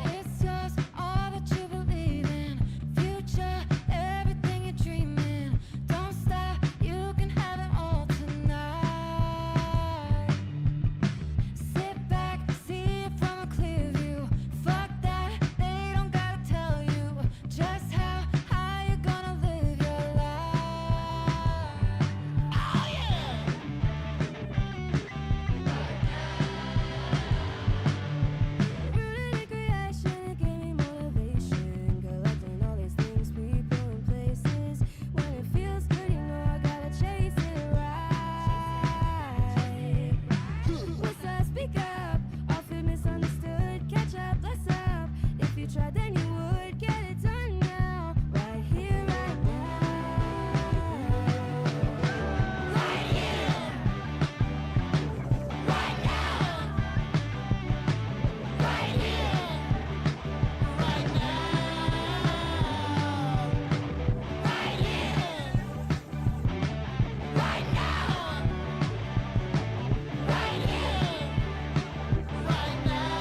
It's just all that you believe in. Future, everything you're dreaming. Don't stop, you can have it all tonight. Sit back, see it from a clear view. Fuck that, they don't gotta tell you just how high you're gonna live your life. Oh yeah! Rooted in creation, it gave me motivation. Collecting all these things, people and places. When it feels good, you know I gotta chase it right. What's up? Speak up. Often misunderstood. Catch up, bless up. If you tried, then you would get it done now. Right here, right now. Right here. Right now. Right here. Right now. Right here. Right now. Right here. Right now.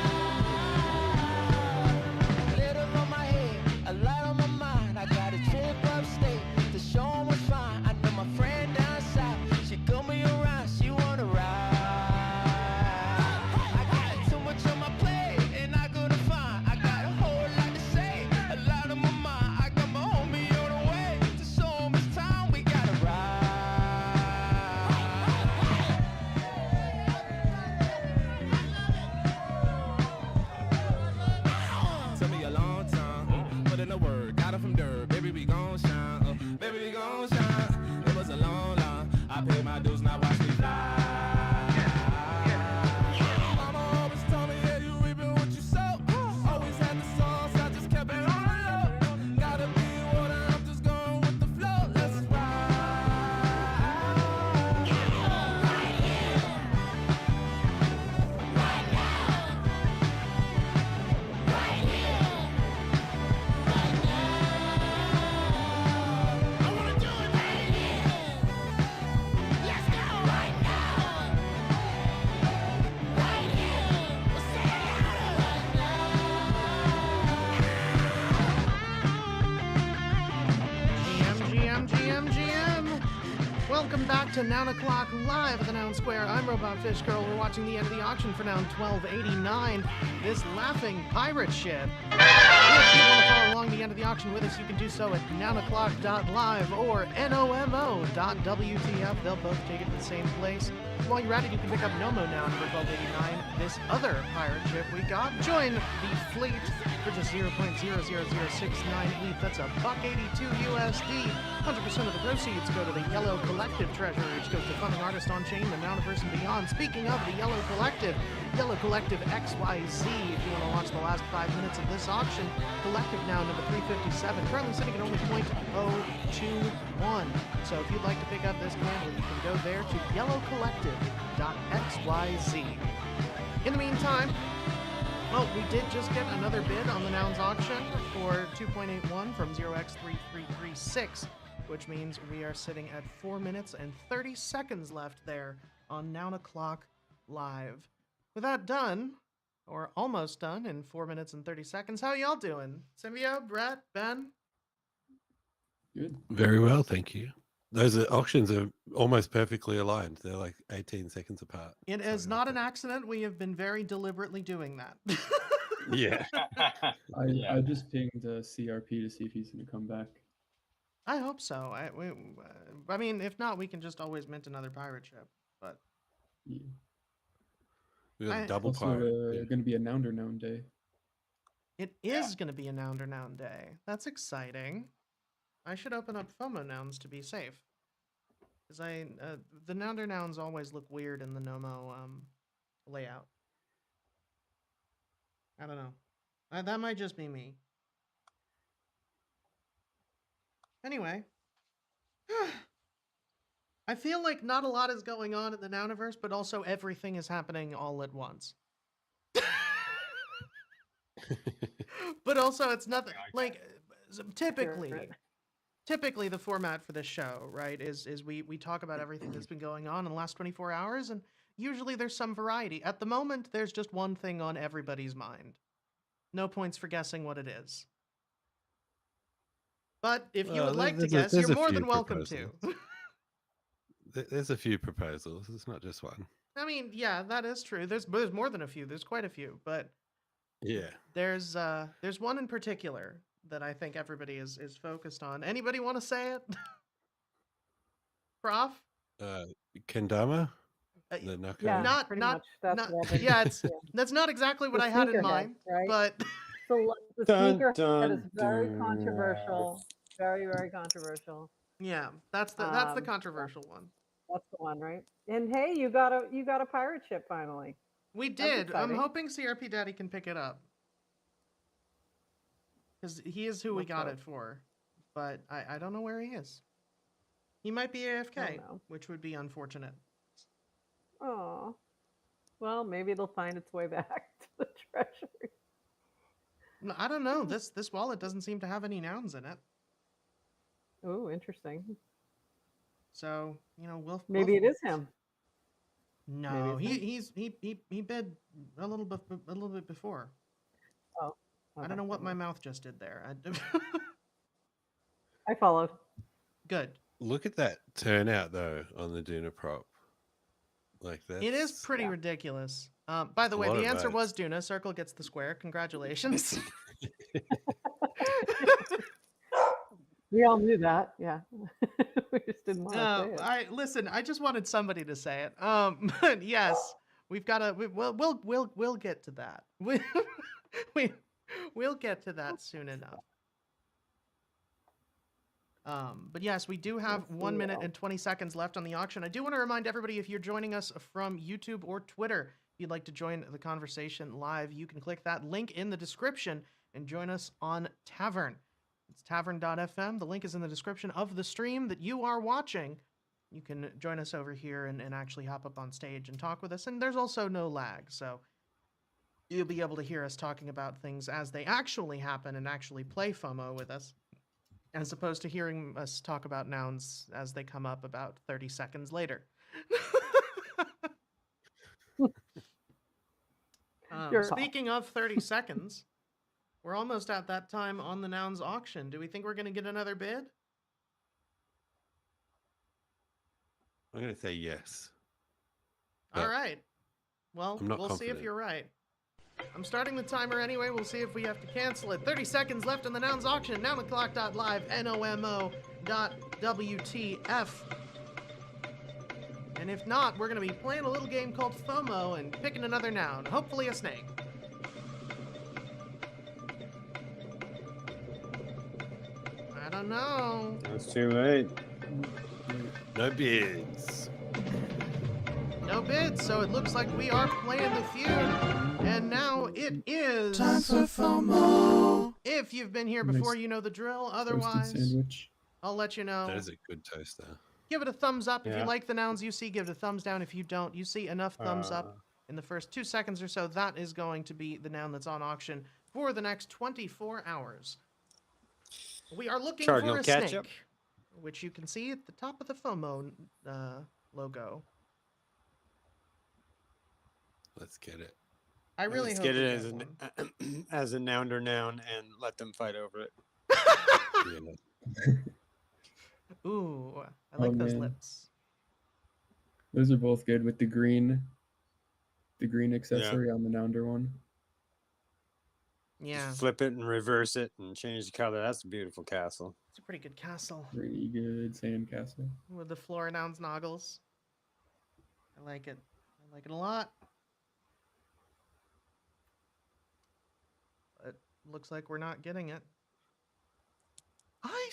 Glitter on my head, a light on my mind. I got a trip upstate to show 'em what's fine. I know my friend down south, she got me around, she wanna ride. I got too much on my plate, and I gotta find. I got a whole lot to say, a lot on my mind. I got my homie on the way to show 'em it's time, we gotta ride. Took me a long time, put in the work, got it from dirt. Baby, we gon' shine, baby, we gon' shine. It was a long line, I paid my dues, now watch me fly. Mama always told me, yeah, you reaping what you sow. Always had the sauce, I just kept it on the low. Gotta be water, I'm just going with the flow. Let's ride. Right here. Right now. Right here. Right now. I wanna do it right here. Let's go. Right now. Right here. We'll say it louder. Right GM. Welcome back to Noun O'Clock live at the Noun Square. I'm Robot Fish Girl. We're watching the end of the auction for Noun 1289, this laughing pirate ship. If you want to follow along the end of the auction with us, you can do so at nounoclock.live or nomo.wtf. They'll both take it to the same place. While you're at it, you can pick up Nomo now number 1289, this other pirate ship we got. Join the fleet for just 0.00069 ETH. That's $1.82 USD. 100% of the proceeds go to the Yellow Collective treasure, which goes to funding artists on chain, the Nouniverse, and beyond. Speaking of the Yellow Collective XYZ, if you want to watch the last 5 minutes of this auction, Collective now number 357, currently sitting at only 0.021. So if you'd like to pick up this candle, you can go there to yellowcollective.xyz. In the meantime, well, we did just get another bid on the Nouns auction for 2.81 from 0x3336, which means we are sitting at 4 minutes and 30 seconds left there on Noun O'Clock Live. With that done, or almost done in 4 minutes and 30 seconds, how y'all doing? Symbio, Brett, Ben? Good. Very well, thank you. Those auctions are almost perfectly aligned. They're like 18 seconds apart. It is not an accident. We have been very deliberately doing that. Yeah. I just pinged CRP to see if he's going to come back. I hope so. I mean, if not, we can just always mint another pirate ship. But Yeah. We got a double Also, pirate. going to be a Nounder Noun Day. it is going to be a Nounder Noun Day. That's exciting. I should open up FOMO nouns to be safe. Because the Nounder nouns always look weird in the Nomo layout. I don't know. That might just be me. Anyway. I feel like not a lot is going on in the Nouniverse, but also everything is happening all at once. But also it's nothing, like, typically, typically the format for this show, right, is we talk about everything that's been going on in the last 24 hours, and usually there's some variety. At the moment, there's just one thing on everybody's mind. No points for guessing what it is. But if you would like to guess, you're more than welcome to. There's a few proposals. It's not just one. I mean, yeah, that is true. There's more than a few. There's quite a few, but Yeah. there's one in particular that I think everybody is focused on. Anybody want to say it? Prof? Kendama? Uh, The knuckle. Yeah, not pretty not much. That's not what I've been- yeah, it's that's not exactly what The I had in sneakerhead, mind, right? but So the Dun, sneaker dun, is very dun. controversial. Very, very controversial. yeah, that's the Yeah. controversial one. That's the one, right? And hey, you got a pirate ship finally. We That's did. I'm exciting. hoping CRP Daddy can pick it up. Because he is who we Let's got hope. it for. But I don't know where he is. He might be AFK, know. which would be unfortunate. Oh. Well, maybe it'll find its way back to the treasury. No, I don't know. This wallet doesn't seem to have any nouns in it. Oh, interesting. So, we'll Maybe it is him. No, Maybe it's he bid a little bit before. Oh. I don't know what my mouth just did there. I followed. Good. Look at that turnout though on the Duna prop. Like that. It is pretty ridiculous. By the way, lot the of answer votes. was Duna. Circle gets the square. Congratulations. We all knew that. Yeah. We just didn't want to say it. Listen. I just wanted somebody to say it. But yes, we've got to. We'll get to that. We'll get to that soon enough. But yes, we do have Yes, we 1 minute will. and 20 seconds left on the auction. I do want to remind everybody, if you're joining us from YouTube or Twitter, if you'd like to join the conversation live, you can click that link in the description and join us on Tavern. It's tavern.fm. The link is in the description of the stream that you are watching. You can join us over here and actually hop up on stage and talk with us. And there's also no lag, so you'll be able to hear us talking about things as they actually happen and actually play FOMO with us, as opposed to hearing us talk about nouns as they come up about 30 seconds later. Your call. Speaking of 30 seconds, we're almost at that time on the nouns auction. Do we think we're going to get another bid? I'm gonna say yes. All But right. Well, I'm not we'll see if confident. you're right. I'm starting the timer anyway. We'll see if we have to cancel it. 30 seconds left on the nouns auction. Nounclock.live, NOMO.WTF. And if not, we're going to be playing a little game called FOMO and picking another noun. Hopefully a snake. I don't know. It's too late. No bids. No bids, so it looks like we are playing the feud. And now it is Time for FOMO. If you've been here Nice. before, you know the drill. Roasted Otherwise, sandwich. I'll let you know. That is a good toaster. Give it a thumbs up if you Yeah. like the nouns you see. Give it a thumbs down if you don't. You see enough thumbs up in the first 2 seconds or so. That is going to be the noun that's on auction for the next 24 hours. We are looking Cardinal for a ketchup. snake, which you can see at the top of the FOMO logo. Let's get it. I really Let's hope get we it as one. as a nounder noun and let them fight over it. Yeah. Ooh, I like those man. lips. Those are both good with the green accessory on the Nounder one. Yeah, Flip it and reverse it and change the color. That's a beautiful castle. it's a pretty good castle Pretty good sandcastle. with the floor nouns noggles. I like it. I like it a lot. But looks like we're not getting it. I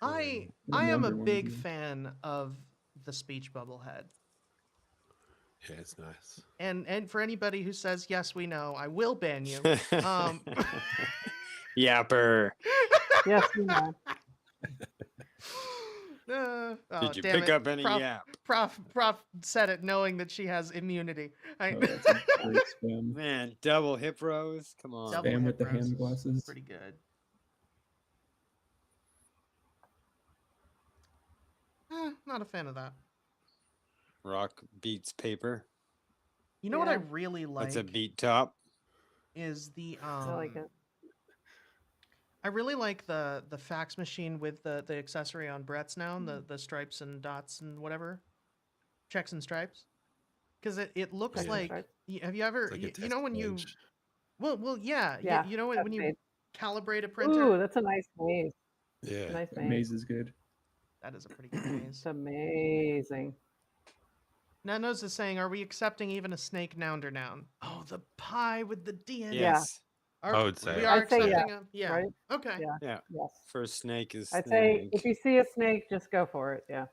am a Number one big again. fan of the speech bubble head. Yeah, it's nice. And for anybody who says yes, we know, I will ban you. Yapper. Yes, we know. Oh, Did you damn pick it. up any Prof, yap? Prof said it knowing that she has immunity. Oh, that's a great spam. Man, double hip rows. Come on. Double Spam hip with the roses. hand glasses. Pretty good. Not a fan of that. Rock beats paper. You know what I Yeah. really like That's a beat top. is the I like it. I really like the fax machine with the accessory on Brett's noun, the stripes and dots and whatever, checks and stripes, because it looks Checks and like. stripes. Have you ever It's like a you know test when you page. well yeah Yeah, you know that's when you made. calibrate a Ooh, printer. that's a nice maze. Yeah. Nice That maze. maze is good. That is a pretty good maze. It's amazing. Now Nose is saying, are we accepting even a snake noun or noun? Oh, the pie with the D in it. Yeah. Yes. Are, I would say we it. are I'd say yes, accepting a yeah. right? Okay. Yeah. Yeah. Yes. First snake is I'd say snake. if you see a snake, just go for it. Yeah.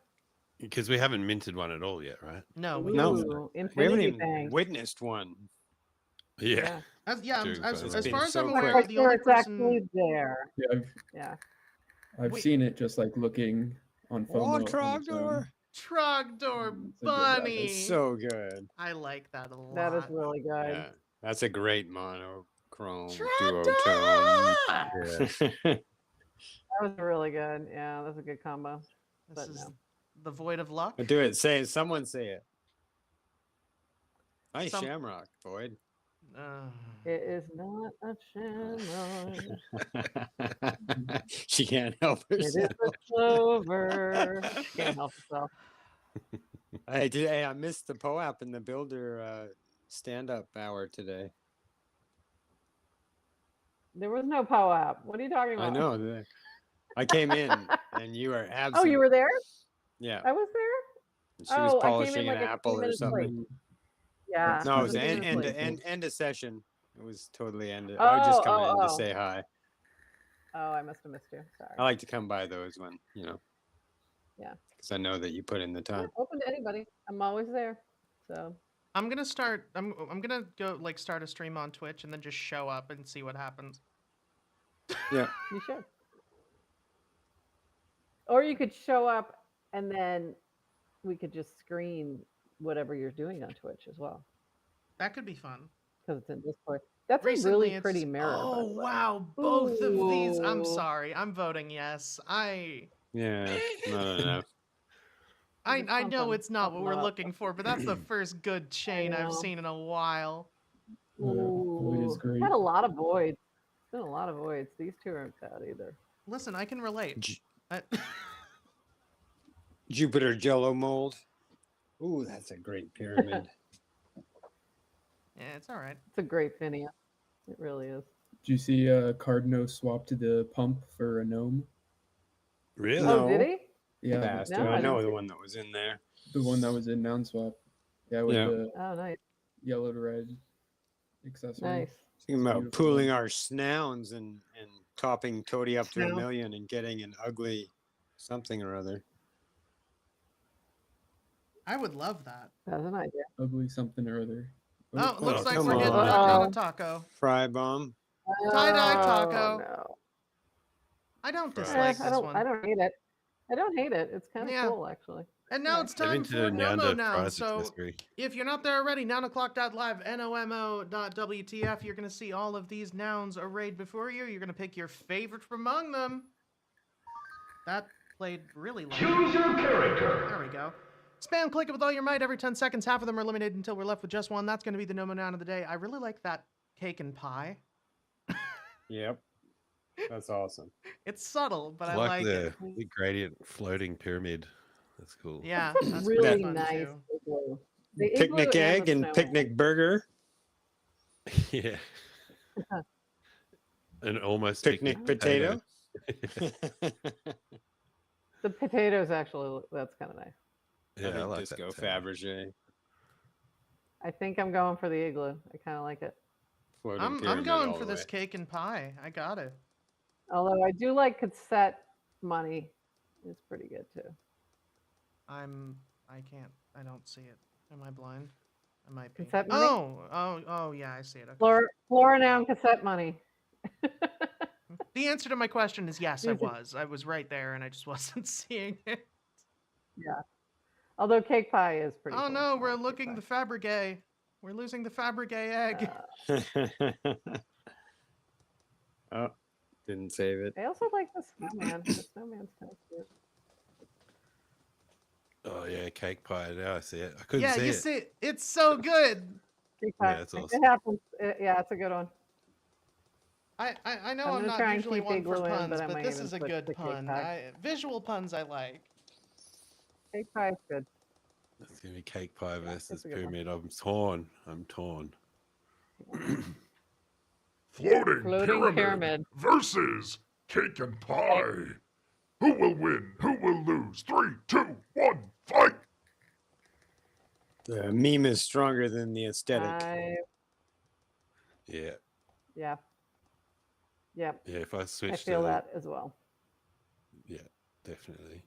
Because we haven't minted one at all yet, right? No, we No. don't. Ooh, We haven't infinity even thing. witnessed one. Yeah. As During as photos. as It's far been as so I'm quick. aware, Like the sure only it's actually person. there. Yeah, Yeah. I've Wait. seen it just like looking on FOMO. Oh, on its own. Trogdor. Trogdor It's a good Bunny. It's so good. I like that a lot. That is really good. Yeah. That's a great monochrome Trogdor! duotone. That was really good. Yeah, that's a good combo. This But is no. the void of luck. Do it. Say it. Someone say it. Hi, Some- Shamrock, Boyd. It is not a shamrock. She can't help It is herself. a clover. She can't help herself. I missed the POAP and the Builder stand-up hour today. There was no POAP. What are you talking about? I know. I came in and you were absent. Oh, you were there? Yeah. I was there? She was Oh, I came in polishing like an a few apple or minutes late. something. Yeah. No, it a was few end, minutes end, late. end, end of session. It was totally ended. I was just coming in to Oh. say hi. Oh, I must have missed you. Sorry. I like to come by those when, Yeah. because I know that you put in the Yeah, time. open to anybody. I'm always there. So I'm gonna start. I'm gonna go like start a stream on Twitch and then just show up and see what happens. Yeah. you should. Or you could show up and then we could just screen whatever you're doing on Twitch as well. That could be fun. Because it's in Discord. That's Recently, a really it's- pretty mirror. by Oh the way. wow, both of these. I'm Ooh. sorry. I'm voting yes. Yeah. Not enough. I It's know something- it's not what something we're up. looking for, but that's the first good chain I've know. seen in a while. Yeah, Void is Ooh. great. Had a lot of voids. Been a lot of voids. These two aren't bad either. Listen, I can relate. J- I- Jupiter Jello mold. Ooh, that's a great pyramid. yeah, it's all right. It's a great Phineas. It really is. Did you see Cardno swap to the pump for a gnome? Really? No. Oh, did he? Yeah, Bastard. No, I I know didn't the see- one that was in there. the one that was in Noun Swap. Yeah, with Yeah. the Oh, nice. yellow to red accessory. Nice. Thinking about beautiful. pooling our snouns and topping Toady up to Snow. 1 million and getting an ugly something or other. I would love that. That's an idea. Ugly something or other. Oh, it looks like come we're getting on. down Uh-oh. a taco. Fry bomb. Tie-dye Oh, taco. No. I don't Right. dislike I this don't. one. I don't hate it. I don't hate it. It's kind of Yeah. cool, actually. And now Yeah. it's They've time invented for a noun Nomo to Noun. fries So accessory. if you're not there already, nounoclock.live, nomo.wtf, you're going to see all of these nouns arrayed before you. You're going to pick your favorite from among them. That played really loud. Choose your character. There we go. Spam click it with all your might every 10 seconds. Half of them are eliminated until we're left with just one. That's going to be the Nomo Noun of the day. I really like that cake and pie. Yep. That's awesome. It's subtle, but I I like like the, it. the gradient floating pyramid. That's cool. Yeah, It's a that's really pretty fun nice too. igloo. The Picnic igloo egg the and snowman. picnic burger. Yeah. An almost Picnic potato. The potatoes actually. That's kind of nice. Yeah, I think like Disco that. too. Fabergé. I think I'm going for the igloo. I kind of like it. Floating I'm pyramid going all for the this way. cake and pie. I got it. Although I do like cassette money. It's pretty good too. I don't see it. Am I blind? I might be. Cassette money? Oh, yeah, I see it. Okay. Flora noun cassette money. The answer to my question is yes, I These are- was. I was right there and I just wasn't seeing it. Although cake pie is pretty. Oh cool. no, I we're like cake looking pie. the Fabergé. We're losing the Fabergé egg. Oh, didn't save it. I also like the snowman. The snowman's kind of cute. Oh yeah, cake pie. Now I see it. I couldn't Yeah, see you it. see, it's so good. Keep Yeah, that. it's It awesome. happens. Yeah, it's a good one. I know I'm I'm gonna not try and usually keep one for Igloo in, puns, but I but might this even is a switch good to cake pun. pie. Visual puns I like. Cake pie is good. It's gonna be cake pie Yeah, versus that's a good one. pyramid. I'm torn. I'm torn. Floating Floating pyramid pyramid. versus cake and pie. Who will win? Who will lose? 3, 2, 1, fight! The meme is stronger than the aesthetic. Yeah, Yeah. Yeah. yeah. If I I switch feel to that as well. yeah, definitely.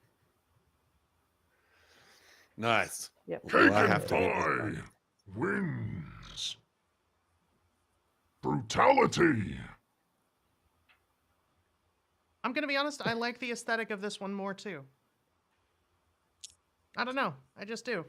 Nice. Yep. Well, Cake I and have to get this pie one. wins. Brutality. I'm gonna be honest, I like the aesthetic of this one more too. I don't know, I just do.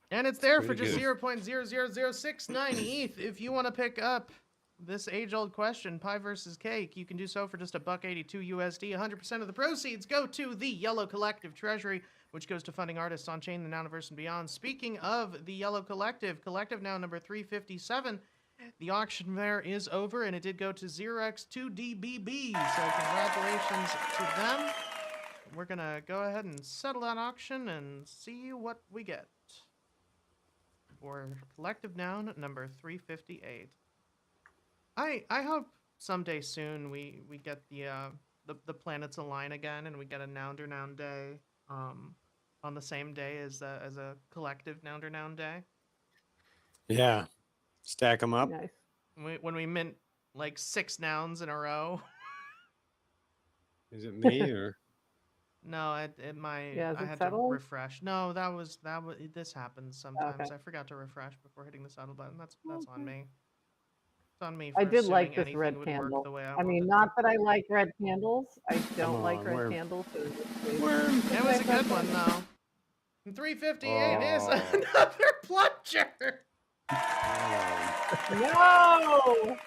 And it's there for pretty just good. 0.00069 ETH. If you want to pick up this age-old question, pie versus cake, you can do so for just $1.82 USD. 100% of the proceeds go to the Yellow Collective Treasury, which goes to funding artists on chain, the Nouniverse, and beyond. Speaking of the Yellow Collective, Collective now number 357. The auction there is over, and it did go to 0x2DBB. So congratulations to them. We're gonna go ahead and settle that auction and see what we get for Collective Noun number 358. I hope someday soon we get the planets align again and we get a Nounder Noun Day on the same day as a collective Nounder Noun Day. Yeah. Stack them up. Nice. When we mint like 6 nouns in a row. Is it me or? No, it might. Yeah, is I it had settled? to refresh. No, that was this happens sometimes. Okay. I forgot to refresh before hitting the settle button. That's on me. It's on me. I For did like assuming this red anything would work candle. the way I I mean, wanted. not that I like red candles. I don't like on, red we're- candles. So It was a good one though. And 358 is another plunger. No!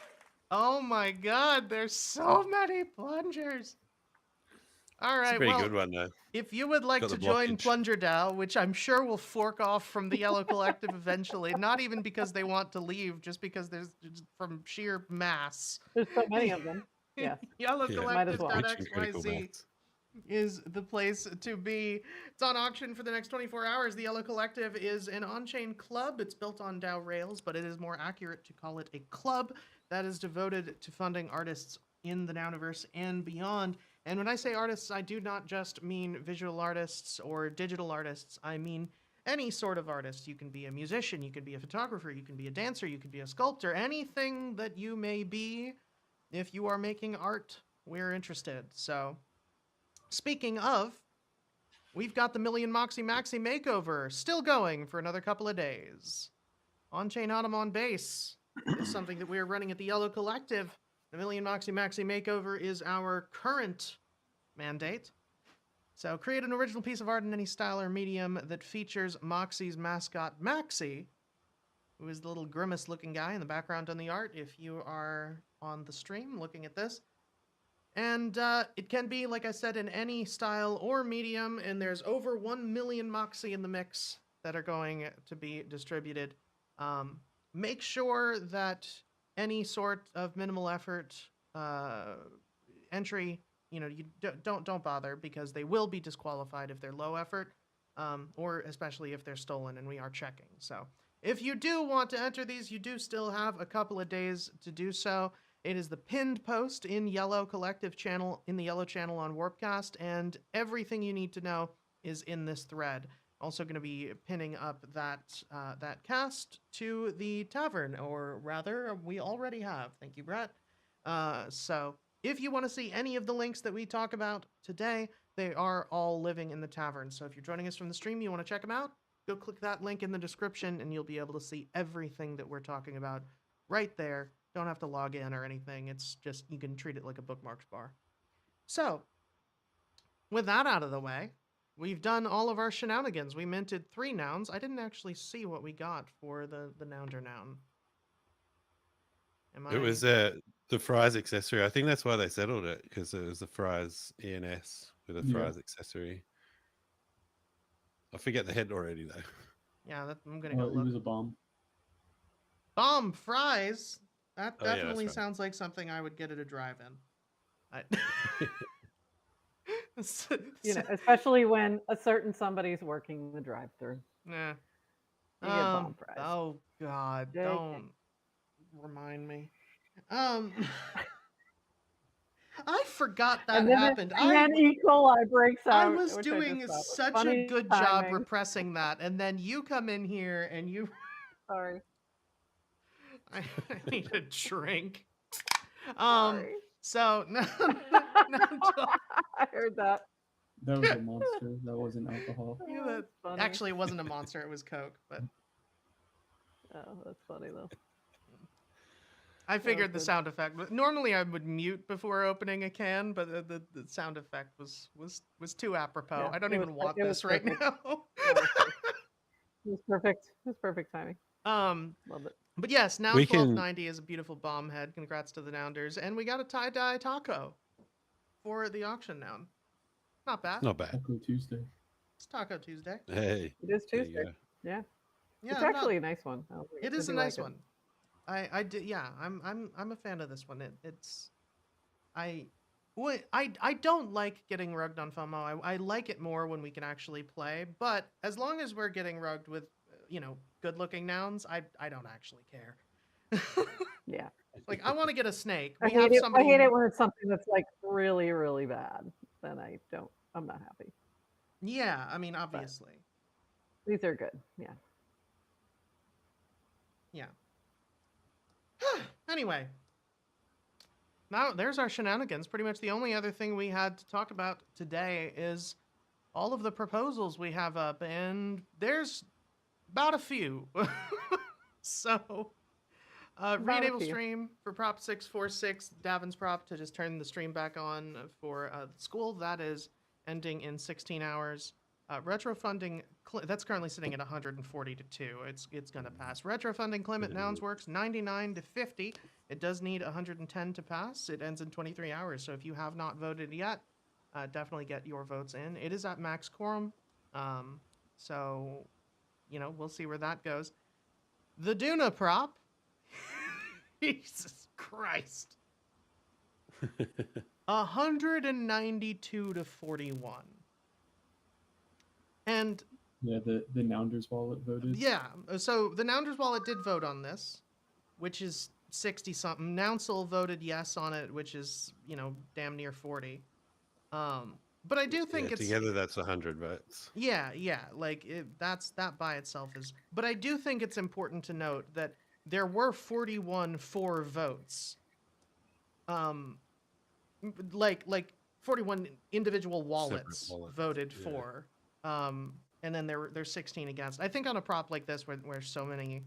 Oh my god, there's so many plungers. All It's a right, pretty well, good one though. if you would like Got to the join blockage. Plunger DAO, which I'm sure will fork off from the Yellow Collective eventually, not even because they want to leave, just because there's from sheer mass. There's so many of them. Yes. Yellow Yeah. Might as well. Reaching critical Collective.xyz mass. is the place to be. It's on auction for the next 24 hours. The Yellow Collective is an on-chain club. It's built on DAO rails, but it is more accurate to call it a club that is devoted to funding artists in the Nouniverse and beyond. And when I say artists, I do not just mean visual artists or digital artists. I mean any sort of artist. You can be a musician, you can be a photographer, you can be a dancer, you can be a sculptor, anything that you may be. If you are making art, we're interested. So, speaking of, we've got the Million Moxie Maxi Makeover still going for another couple of days. On-chain Autumn on Base is something that we're running at the Yellow Collective. The Million Moxie Maxi Makeover is our current mandate. So create an original piece of art in any style or medium that features Moxie's mascot, Maxie, who is the little grimace-looking guy in the background on the art if you are on the stream looking at this. And it can be, like I said, in any style or medium, and there's over 1 million Moxie in the mix that are going to be distributed. Make sure that any sort of minimal effort entry, you don't bother, because they will be disqualified if they're low effort, or especially if they're stolen, and we are checking. So if you do want to enter these, you do still have a couple of days to do so. It is the pinned post in Yellow Collective channel, in the Yellow channel on Warpcast, and everything you need to know is in this thread. Also going to be pinning up that cast to the tavern, or rather, we already have. Thank you, Brett. So if you want to see any of the links that we talk about today, they are all living in the tavern. So if you're joining us from the stream, you want to check them out, go click that link in the description, and you'll be able to see everything that we're talking about right there. Don't have to log in or anything. It's just, you can treat it like a bookmarks bar. So, with that out of the way, we've done all of our shenanigans. We minted 3 nouns. I didn't actually see what we got for the Nounder Noun. It was the Fries accessory. I think that's why they settled it, because it was the Fries ENS with a Yeah. Fries accessory. I forget the head already though. Yeah, I'm gonna go It look. was a bomb. Bomb fries. That Oh, yeah, that's definitely right. sounds like something I would get at a drive-in. You know, especially when a certain somebody's working the drive-through. Nah. You get bomb fries. Oh God, JK. don't remind me. I forgot that And then, happened. and then E. coli breaks I out. was which doing just thought was such a funny good job timing. repressing that, and then you come in here and you. Sorry. I need a drink. Sorry. So no, I heard that. That was a monster. That wasn't alcohol. Yeah, That's funny. actually, it wasn't a monster; it was Coke. But Oh, that's funny though. I figured the good. sound effect. Normally, I would mute before opening a can, but the sound effect was too apropos. Yeah, I don't it even was want it was this right perfect. now. It was perfect. It was perfect timing. Love it. But yes, now We can- 1290 is a beautiful bomb head. Congrats to the Nounders, and we got a tie-dye taco for the auction noun. Not bad. Not bad. Taco Tuesday. It's Taco Tuesday. Hey. It is there you Tuesday. go. Yeah. Yeah, It's no, actually a nice one. it is a do nice like it. one. I did. Yeah, I'm a fan of this one. I don't like getting rugged on FOMO. I like it more when we can actually play. But as long as we're getting rugged with, good-looking nouns, I don't actually care. Yeah. Like I want to get a snake. I We hate have it. somebody. I hate it when it's something that's like really, really bad. Then I'm not happy. Yeah, I mean, obviously. These are good. Yeah. Yeah. Anyway, now there's our shenanigans. Pretty much the only other thing we had to talk about today is all of the proposals we have up, and there's about a few. So, re-enable few. stream for Prop 646, Davin's prop to just turn the stream back on for school. That is ending in 16 hours. Retro funding, that's currently sitting at 140 to 2. It's going to pass. Retro funding Clement Nouns works 99 to 50. It does need 110 to pass. It ends in 23 hours. So if you have not voted yet, definitely get your votes in. It is at max quorum. So, we'll see where that goes. The Duna prop. Jesus Christ. 192 to 41. And Yeah, the Nounders wallet voted. yeah, so the Nounders wallet did vote on this, which is 60 something. Nouncil voted yes on it, which is, damn near 40. But I do think it's together that's 100 votes. Yeah, like that by itself is. But I do think it's important to note that there were 41 for votes. Like 41 individual wallets voted for. And then there's 16 against. I think on a prop like this where so many,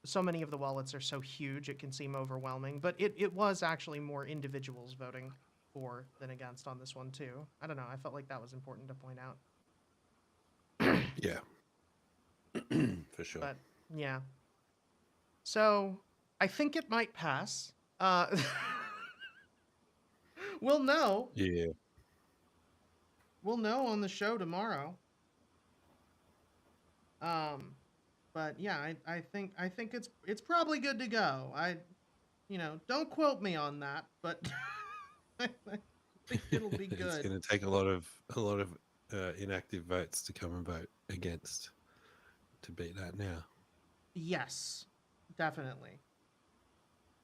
so many of the wallets are so huge it can seem overwhelming. But it was actually more individuals voting for than against on this one too. I don't know. I felt like that was important to point out. Yeah. For sure. But yeah. So I think it might pass. We'll know. Yeah. We'll know on the show tomorrow. But yeah, I think it's probably good to go. Don't quote me on that, but I think it'll be good. It's going to take a lot of inactive votes to come and vote against to beat that now. Yes, definitely.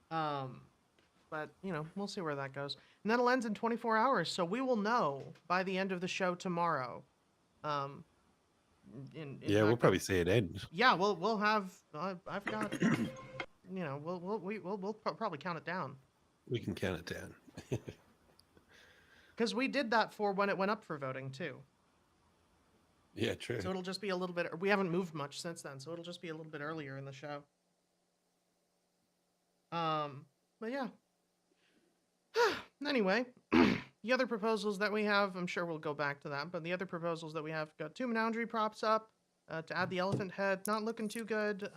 But we'll see where that goes. And that'll end in 24 hours, so we will know by the end of the show tomorrow. We'll probably see it end. Yeah, we'll have. I've got. We'll probably count it down. We can count it down. Because we did that for when it went up for voting too. Yeah, true. So it'll just be a little bit. We haven't moved much since then, so it'll just be a little bit earlier in the show. But yeah. Anyway, the other proposals that we have, I'm sure we'll go back to that, but the other proposals that we have got 2 Menagerie props up to add the elephant head. Not looking too good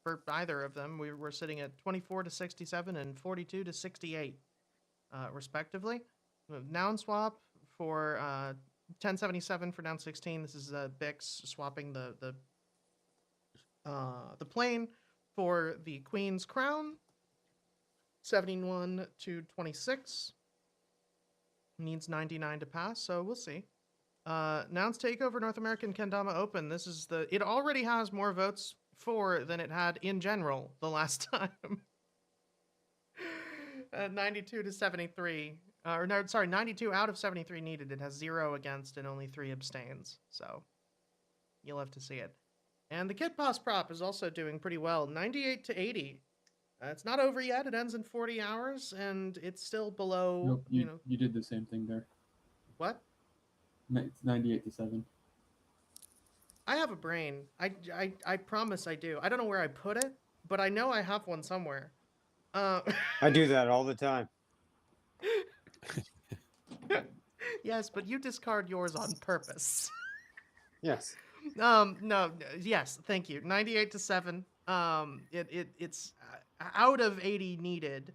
for either of them. We're sitting at 24 to 67 and 42 to 68, respectively. Noun swap for 1077 for down 16. This is Bix swapping the plane for the Queen's Crown. 71 to 26. Needs 99 to pass, so we'll see. Nouns Takeover North American Kendama Open. This is it already has more votes for than it had in general the last time. 92 to 73. Or no, sorry, 92 out of 73 needed. It has 0 against and only 3 abstains. So you'll have to see it. And the Kit Pass prop is also doing pretty well. 98 to 80. It's not over yet. It ends in 40 hours, and it's still below. Nope, you did the same thing there. What? It's 98 to 7. I have a brain. I promise I do. I don't know where I put it, but I know I have one somewhere. I do that all the time. Yes, but you discard yours on purpose. Yes. No, yes, thank you. 98 to 7. It's out of 80 needed.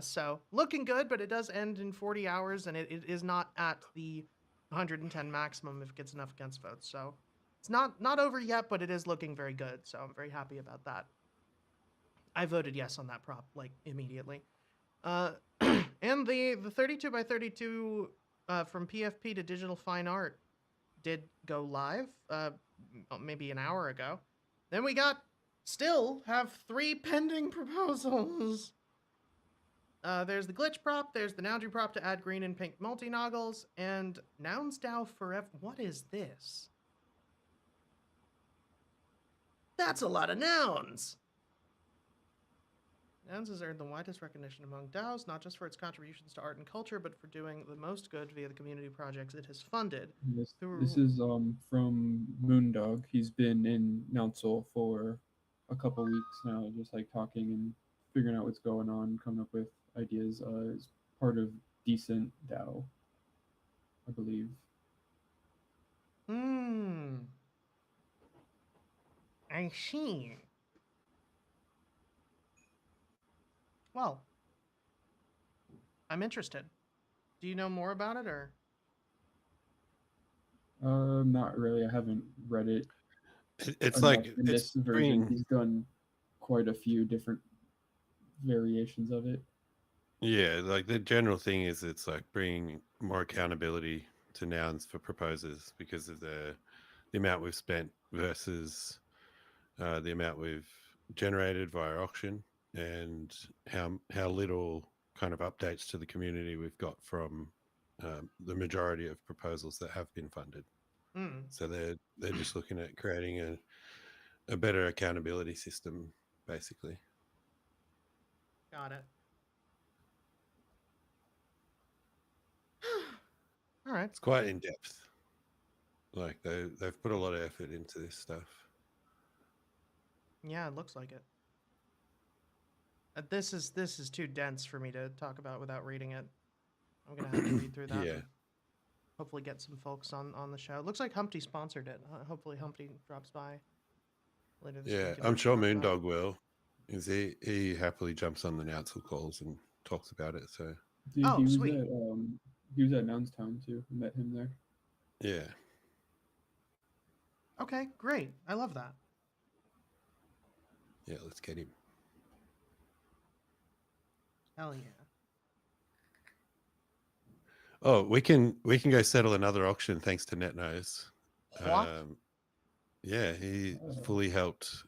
So looking good, but it does end in 40 hours, and it is not at the 110 maximum if it gets enough against votes. So it's not over yet, but it is looking very good. So I'm very happy about that. I voted yes on that prop like immediately. And the 32 by 32 from PFP to Digital Fine Art did go live maybe an hour ago. Then we still have 3 pending proposals. There's the glitch prop, there's the Noundry prop to add green and pink multi-noggles, and Nouns DAO Forever. What is this? That's a lot of nouns! Nouns has earned the widest recognition among DAOs, not just for its contributions to art and culture, but for doing the most good via the community projects it has funded. This is from Moondog. He's been in Nouncil for a couple weeks now, just like talking and figuring out what's going on, coming up with ideas. As part of Decent DAO, I believe. I see. Well, I'm interested. Do you know more about it, or? Not really. I haven't read it. It's like in this version. He's done quite a few different variations of it. Yeah, like the general thing is it's like bringing more accountability to nouns for proposers because of the amount we've spent versus the amount we've generated via auction, and how little kind of updates to the community we've got from the majority of proposals that have been funded. So they're just looking at creating a better accountability system, basically. Got it. All right. It's quite in depth. Like they've put a lot of effort into this stuff. Yeah, it looks like it. This is too dense for me to talk about without reading it. I'm gonna have to read through that. Yeah. Hopefully get some folks on the show. It looks like Humpty sponsored it. Hopefully Humpty drops by later this week. I'm sure Moondog will. Is he happily jumps on the Nouncil calls and talks about it. So Dude, Oh, he was sweet. He was at Nounstown too. I met him there. yeah. Okay, great. I love that. Yeah, let's get him. Hell yeah. Oh, we can go settle another auction thanks to NetNose. What? Yeah, he fully helped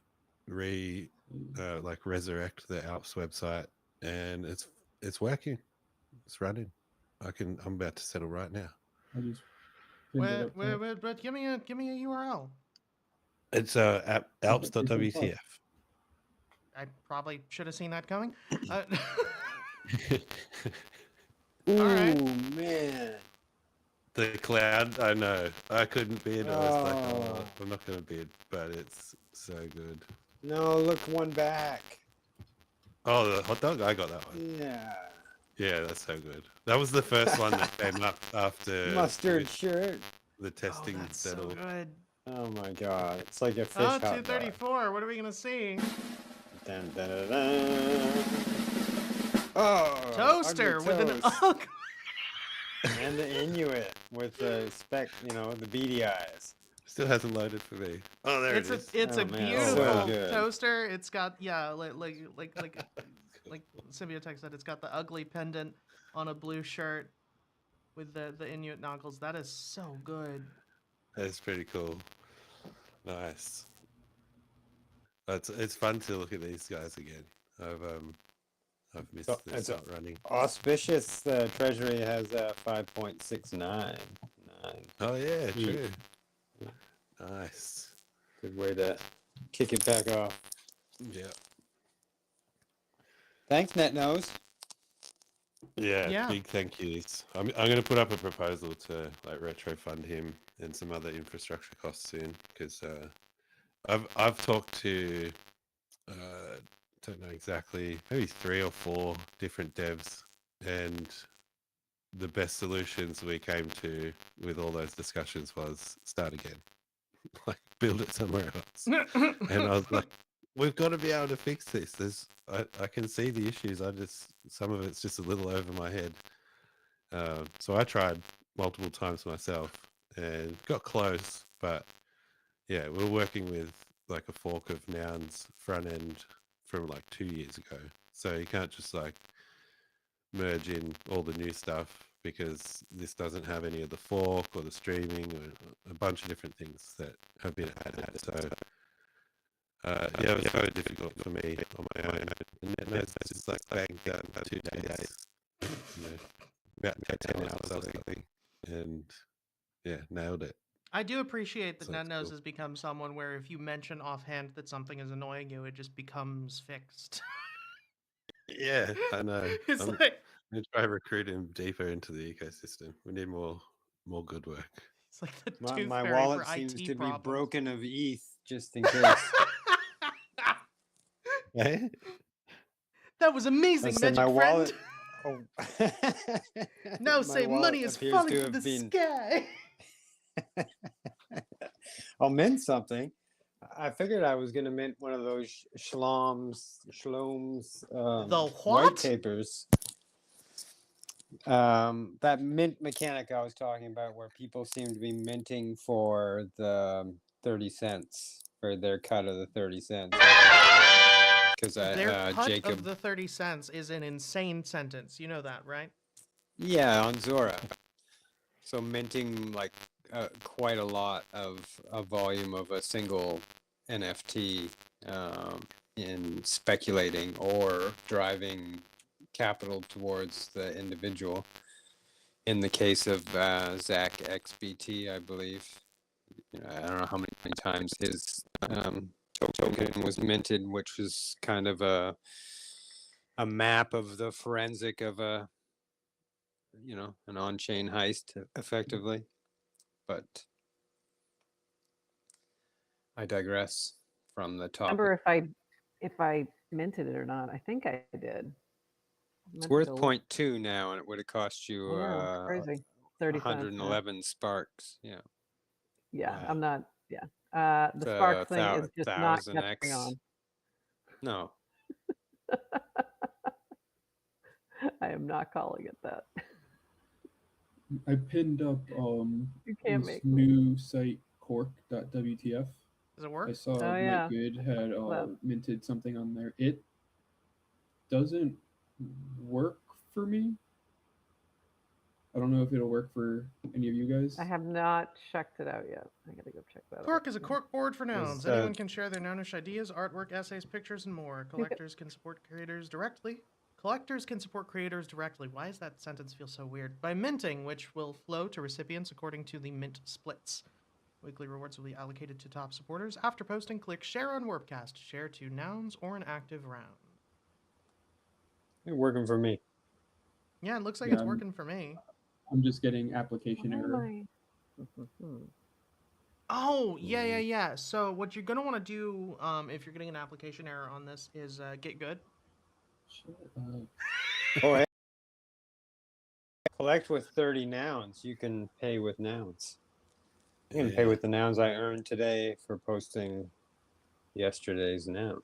resurrect the Alps website, and it's working. It's running. I'm about to settle right now. I just pinned it up there. But give me a URL. It's alps.wtf. I probably should have seen that coming. Ooh, right. man. The cloud, I know. I couldn't bid. I was like, oh, I'm not going to bid, but it's so good. No, look one back. Oh, the hot dog? I got that one. Yeah. Yeah, that's so good. That was the first one that came up after Mustard shirt. the testing that's settled. so good. Oh my god. It's like a fish Oh, hot dog. 234. What are we gonna see? Dun, dun, dun, dun. Oh, Toaster ugly with an toast. ugly. And the Inuit with the the beady eyes. Still hasn't loaded for me. Oh, there It's it a is. it's Oh, a man, beautiful so good. toaster. It's got like Symbiotex said, it's got the ugly pendant on a blue shirt with the Inuit knuckles. That is so good. That's pretty cool. Nice. It's fun to look at these guys again. I've missed So this it's a- not running. Auspicious Treasury has 5.69. Oh yeah, Neat. true. Nice. Good way to kick it back off. Yeah. Thanks, NetNose. Yeah, Yeah. big thank yous. I'm going to put up a proposal to like retro fund him and some other infrastructure costs soon because I've talked to don't know exactly, maybe 3 or 4 different devs, and the best solutions we came to with all those discussions was start again, like build it somewhere else. And I was like, we've got to be able to fix this. I can see the issues. Some of it's just a little over my head. So I tried multiple times myself and got close, but yeah, we're working with like a fork of Noun's front end from like 2 years ago. So you can't just like merge in all the new stuff because this doesn't have any of the fork or the streaming or a bunch of different things that have been added. So yeah, it was very difficult for me on my own. And NetNode's just like banged out in 2 days. You know, about 10 hours, I think. And yeah, nailed it. I do appreciate that So that's NetNose cool. has become someone where if you mention offhand that something is annoying you, it just becomes fixed. Yeah, I know. It's I'm like gonna try to recruit him deeper into the ecosystem. We need more good work. it's like the My, tooth my fairy wallet for seems IT to be problems. broken of ETH, just in case. Eh? That was amazing, said magic my friend. wallet. Oh. Now My say wallet money is appears falling to from the have been- sky. I'll mint something. I figured I was gonna mint one of those shloms, The white what? papers. That mint mechanic I was talking about, where people seem to be minting for the 30 cents for their cut of the 30 cents. Because Their cut Jacob, of the 30 cents is an insane sentence. You know that, right? yeah, on Zora. So minting like quite a lot of a volume of a single NFT in speculating or driving capital towards the individual. In the case of Zach XBT, I believe, I don't know how many times his token was minted, which was kind of a map of the forensic of an on-chain heist, effectively. But I digress from the topic. Remember if I minted it or not? I think I did. It's worth 0.2 now, and it would have cost I you know, it's crazy. 30 cents. 111 sparks. Yeah. Yeah, Wow. I'm not. Yeah, the It's Spark thing is just not 1000x. catching on. No. I am not calling it that. I pinned up You can't this make me. new site cork.wtf. Does it work? I saw Oh, yeah. Mike Good had Well- minted something on there. It doesn't work for me. I don't know if it'll work for any of you guys. I have not checked it out yet. I gotta go check that out. Cork is a cork board for nouns. Is, Anyone can share their nounish ideas, artwork, essays, pictures, and more. Collectors can support creators directly. Collectors can support creators directly. Why does that sentence feel so weird? By minting, which will flow to recipients according to the mint splits. Weekly rewards will be allocated to top supporters. After posting, click share on Warpcast. Share to nouns or an active round. It's working for me. Yeah, it looks like Yeah, it's working for me. I'm just getting application Why am error. I- Oh, yeah. So what you're gonna want to do, if you're getting an application error on this, is get good. Shut up. Oh, hey. Collect with 30 nouns. You can pay with nouns. You can pay with the nouns I earned today for posting yesterday's noun.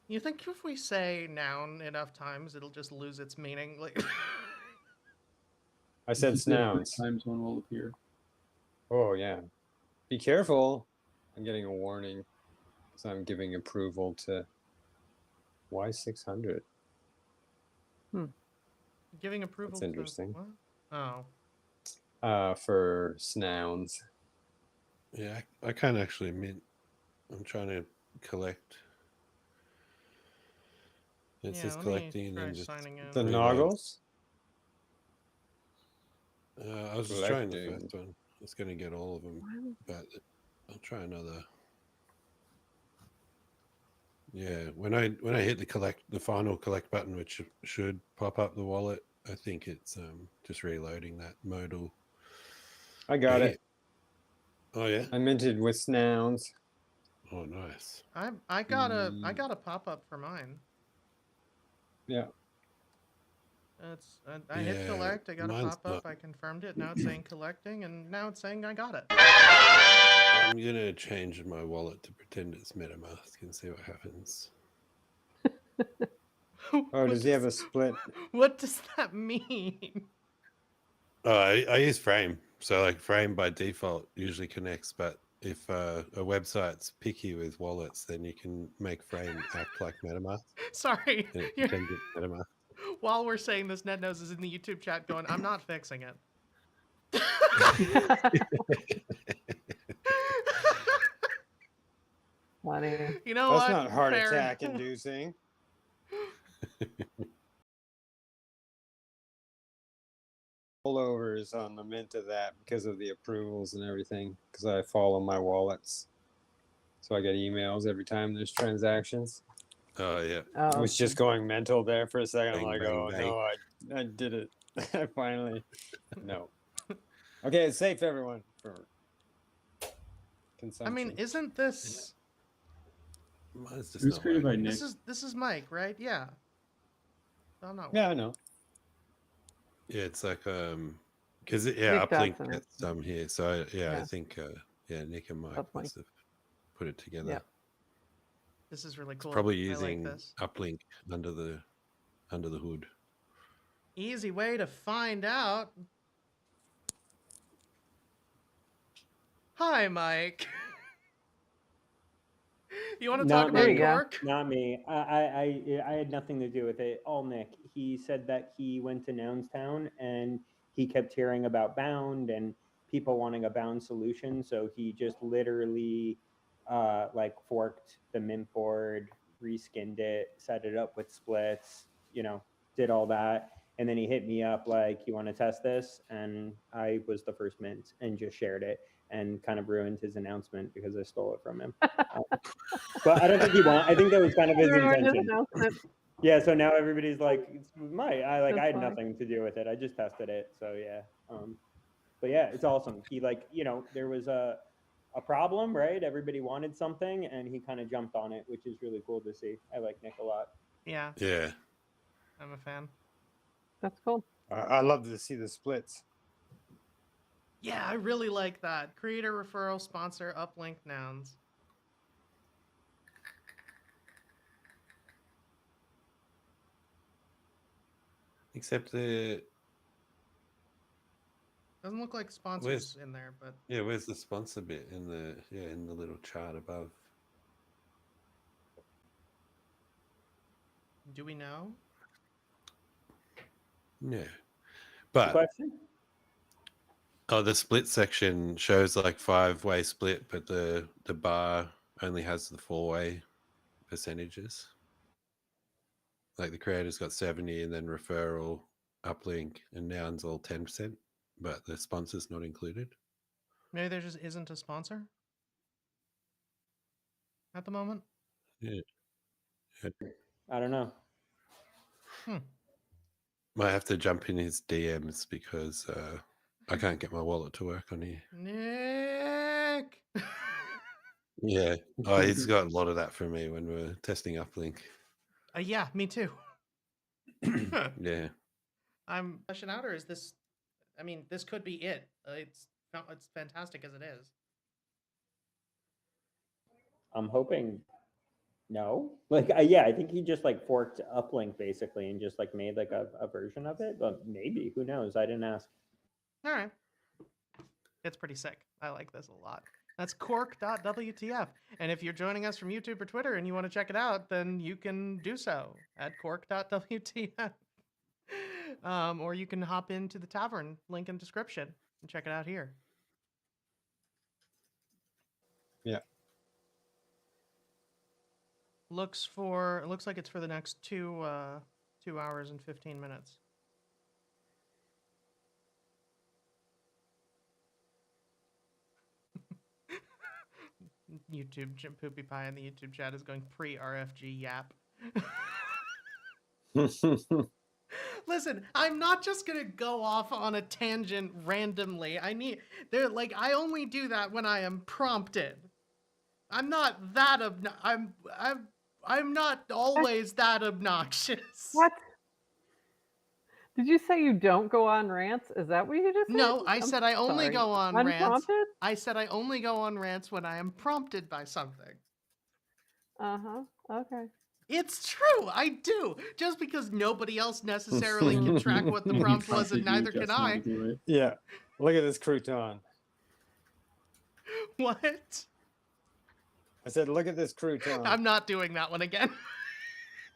You think if we say noun enough times, it'll just lose its meaning? Like, I If said you say it 3 snouns. times, one will appear. Oh yeah. Be careful. I'm getting a warning because I'm giving approval to Y600. Giving approval That's interesting. to what? Oh. For snouns. Yeah, I can't actually mint. I'm trying to collect. It Yeah, says let me collecting and try then just signing in. The reloads. noggles. I was just trying the Collecting. first one. I was going to get all of them, but I'll try another. Yeah, when I hit the final collect button, which should pop up the wallet, I think it's just reloading that modal. I got it. Oh yeah. I minted with snouns. Oh nice. I got a pop up for mine. Yeah. It's I hit Yeah, collect. I got a mine's pop up. not. I confirmed it. Now it's saying collecting, and now it's saying I got it. I'm gonna change my wallet to pretend it's MetaMask and see what happens. Oh, does he have a split? What does that mean? Oh, I use Frame, so like Frame by default usually connects, but if a website's picky with wallets, then you can make Frame act like MetaMask Sorry. and it you're- pretends it's MetaMask. While we're saying this, NetNose is in the YouTube chat going, I'm not fixing it. Funny. You know That's what? not heart Fair attack enough. inducing. Pullovers on the mint of that because of the approvals and everything. Because I follow my wallets, so I get emails every time there's transactions. Oh yeah. I Oh, was just going mental there for a second. I'm Bang, like, bang, oh bang. no, I did it. I finally. No. Okay, it's safe, everyone, for I consumption. mean, isn't this Mine's just It was not created by working. Nick. this is Mike, right? Yeah. Oh no. Yeah, I know. Yeah, it's like because Nick Uplink Dodson. gets some here, so I Yeah. think Nick and Mike Uplink. must have put it together. Yeah. This is really cool. Probably I like using this. Uplink under the hood. Easy way to find out. Hi, Mike. You want to talk Not about There you go. Cork? Not me. I had nothing to do with it. All Nick. He said that he went to Nounstown and he kept hearing about Bound and people wanting a Bound solution. So he just literally like forked the mint board, reskinned it, set it up with splits, did all that. And then he hit me up like, you want to test this? And I was the first mint and just shared it and kind of ruined his announcement because I stole it from him. But I don't think he I think that was kind of his Ruined his intention. announcement. Yeah, so now everybody's like, it's I That's had funny. nothing to do with it. I just tested it. So yeah. But yeah, it's awesome. He there was a problem, right? Everybody wanted something and he kind of jumped on it, which is really cool to see. I like Nick a lot. Yeah, Yeah. I'm a fan. That's cool. I love to see the splits. Yeah, I really like that. Creator referral sponsor uplink nouns. Except the Doesn't look like sponsors in there, but where's the sponsor bit in the little chart above? do we know? Yeah. Good But question. the split section shows like 5-way split, but the bar only has the 4-way percentages. Like the creator's got 70 and then referral, uplink, and nouns all 10%, but the sponsor's not included. Maybe there just isn't a sponsor at the moment. Yeah. I don't know. Might have to jump in his DMs because I can't get my wallet to work on here. Nick. Yeah. Oh, he's got a lot of that for me when we're testing uplink. Yeah, me too. Yeah. I'm fleshing out, or is this? I mean, this could be it. It's fantastic as it is. I'm hoping no. Like yeah, I think he just like forked uplink basically and just like made like a version of it. But maybe, who knows? I didn't ask. All right. It's pretty sick. I like this a lot. That's cork.wtf. And if you're joining us from YouTube or Twitter and you want to check it out, then you can do so at cork.wtf. Or you can hop into the tavern, link in description, and check it out here. Yeah. Looks like it's for the next 2 hours and 15 minutes. YouTube Poopy Pie in the YouTube chat is going pre-RFG yap. Listen, I'm not just gonna go off on a tangent randomly. I only do that when I am prompted. I'm not that I'm not always that obnoxious. What? Did you say you don't go on rants? Is that what you just said? No, I said I only sorry. go on rants. Unprompted? I said I only go on rants when I am prompted by something. Uh-huh. Okay. It's true, I do. Just because nobody else necessarily can track what the prompt was, and neither can I. Yeah. Look at this crouton. What? I said, look at this crouton. I'm not doing that one again.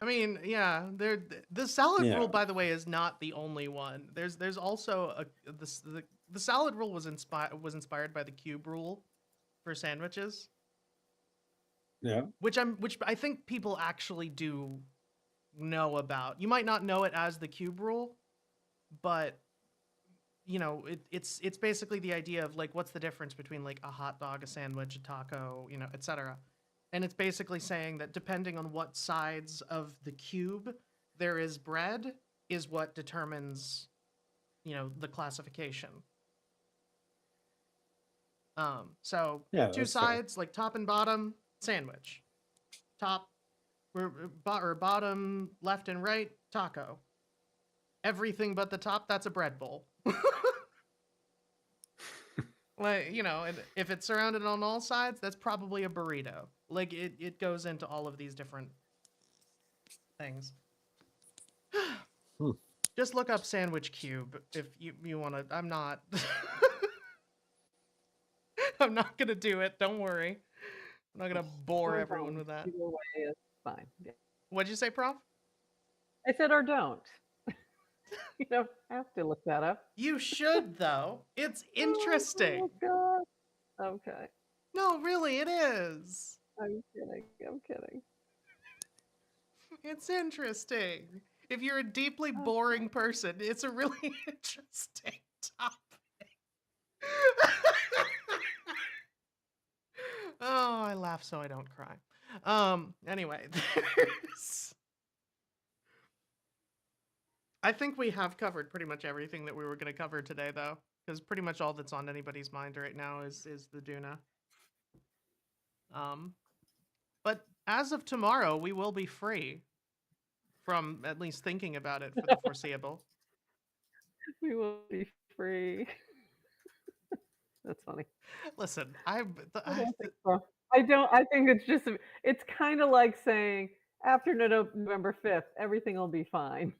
I mean, yeah, the salad rule, by the way, is not the only one. There's also the salad rule was inspired by the cube rule for sandwiches. Yeah. Which I think people actually do know about. You might not know it as the cube rule, but you know, it's basically the idea of like, what's the difference between like a hot dog, a sandwich, a taco, you know, etc. And it's basically saying that depending on what sides of the cube there is bread is what determines, you know, the classification. So two sides, like top and bottom, sandwich. Top or bottom, left and right, taco. Everything but the top, that's a bread bowl. Like, you know, and if it's surrounded on all sides, that's probably a burrito. Like, it goes into all of these different things. Just look up sandwich cube if you want to. I'm not. I'm not going to do it. Don't worry. I'm not going to bore everyone with that. Either way is fine. Yeah. What'd you say, Prof? I said or don't. You don't have to look that up. You should, though. It's interesting. Oh, God. Okay. No, really, it is. I'm kidding. I'm kidding. It's interesting. If you're a deeply boring person, it's a really interesting topic. Oh, I laugh so I don't cry. Anyway, I think we have covered pretty much everything that we were going to cover today, though, because pretty much all that's on anybody's mind right now is the Duna. But as of tomorrow, we will be free from at least thinking about it for the foreseeable. We will be free. That's funny. Listen, I don't think so. I think it's just, it's kind of like saying after November 5th, everything will be fine.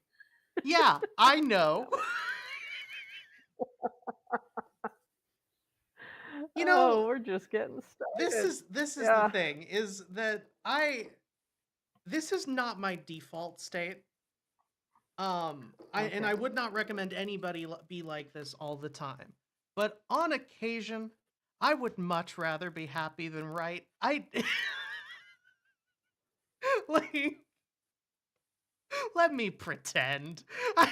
Yeah, I know. You know, we're just getting started. This is the thing, is that this is not my default state. And I would not recommend anybody be like this all the time. But on occasion, I would much rather be happy than right. Like, let me pretend. I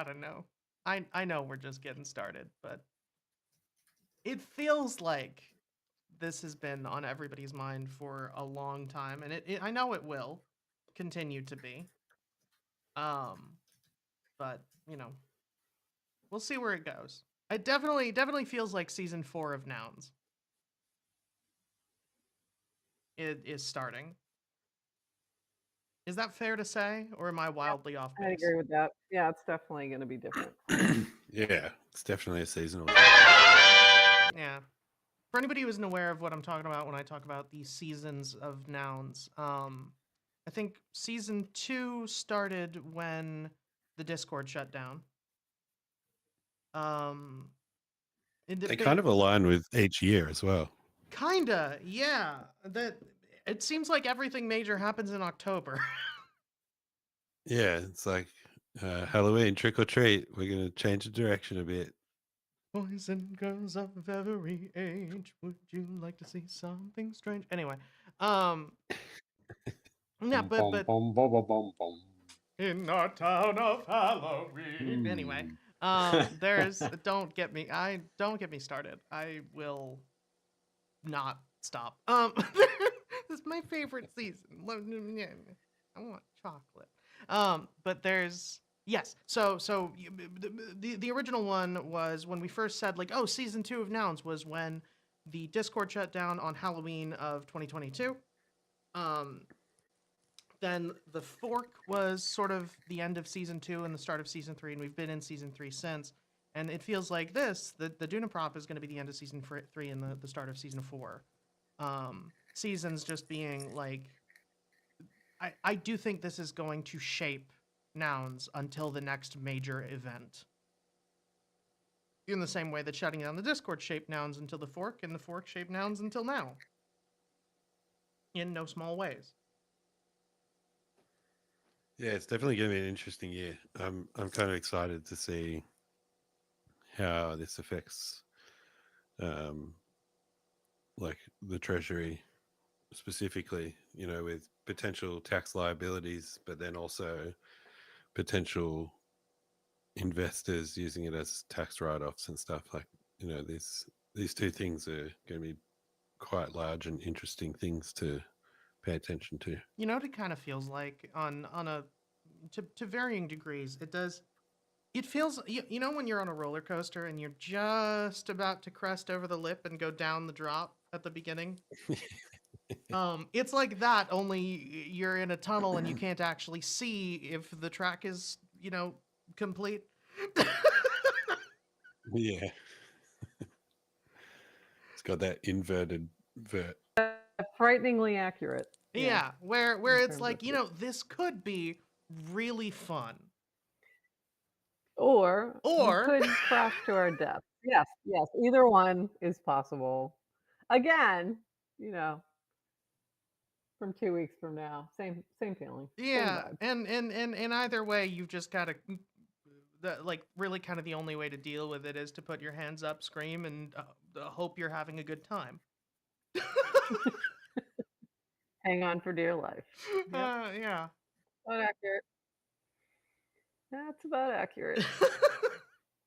don't know. I know we're just getting started, but it feels like this has been on everybody's mind for a long time, and I know it will continue to be. But you know, we'll see where it goes. It definitely feels like season 4 of Nouns. It is starting. Is that fair to say, or am I wildly off base? I agree with that. Yeah, it's definitely going to be different. Yeah, it's definitely a seasonal. Yeah. For anybody who isn't aware of what I'm talking about when I talk about the seasons of Nouns, I think season 2 started when the Discord shut down. They kind of align with each year as well. Kinda, yeah. That it seems like everything major happens in October. Yeah, it's like Halloween, trick or treat. We're going to change the direction a bit. Boys and girls of every age, would you like to see something strange? Anyway, yeah, Bum, but bum, bum, bum, bum, bum. in our town of Halloween. Anyway, there's don't get me started. I will not stop. This is my favorite season. I want chocolate. But there's yes. So the original one was when we first said like, oh, season 2 of Nouns was when the Discord shut down on Halloween of 2022. Then the fork was sort of the end of season 2 and the start of season 3, and we've been in season 3 since. And it feels like the Dunaprop is going to be the end of season 3 and the start of season 4. Seasons just being like, I do think this is going to shape Nouns until the next major event. In the same way that shutting down the Discord shaped Nouns until the fork, and the fork shaped Nouns until now. In no small ways. Yeah, it's definitely going to be an interesting year. I'm kind of excited to see how this affects, like the Treasury specifically. You know, with potential tax liabilities, but then also potential investors using it as tax write-offs and stuff. Like, you know, these two things are going to be quite large and interesting things to pay attention to. You know what it kind of feels like on a to varying degrees. It feels you know when you're on a roller coaster and you're just about to crest over the lip and go down the drop at the beginning. It's like that, only you're in a tunnel and you can't actually see if the track is, you know, complete. Yeah. It's got that inverted vert. Frighteningly accurate. Yeah, where in it's terms like, of you know, this could be really fun. Or Or- we could crash to our death. Yes, either one is possible. Again, you know, from 2 weeks from now, same feeling. same Yeah, vibe. and either way, you've just got to like really kind of the only way to deal with it is to put your hands up, scream, and hope you're having a good time. Hang on for dear life. Yep. Yeah. About accurate. That's about accurate.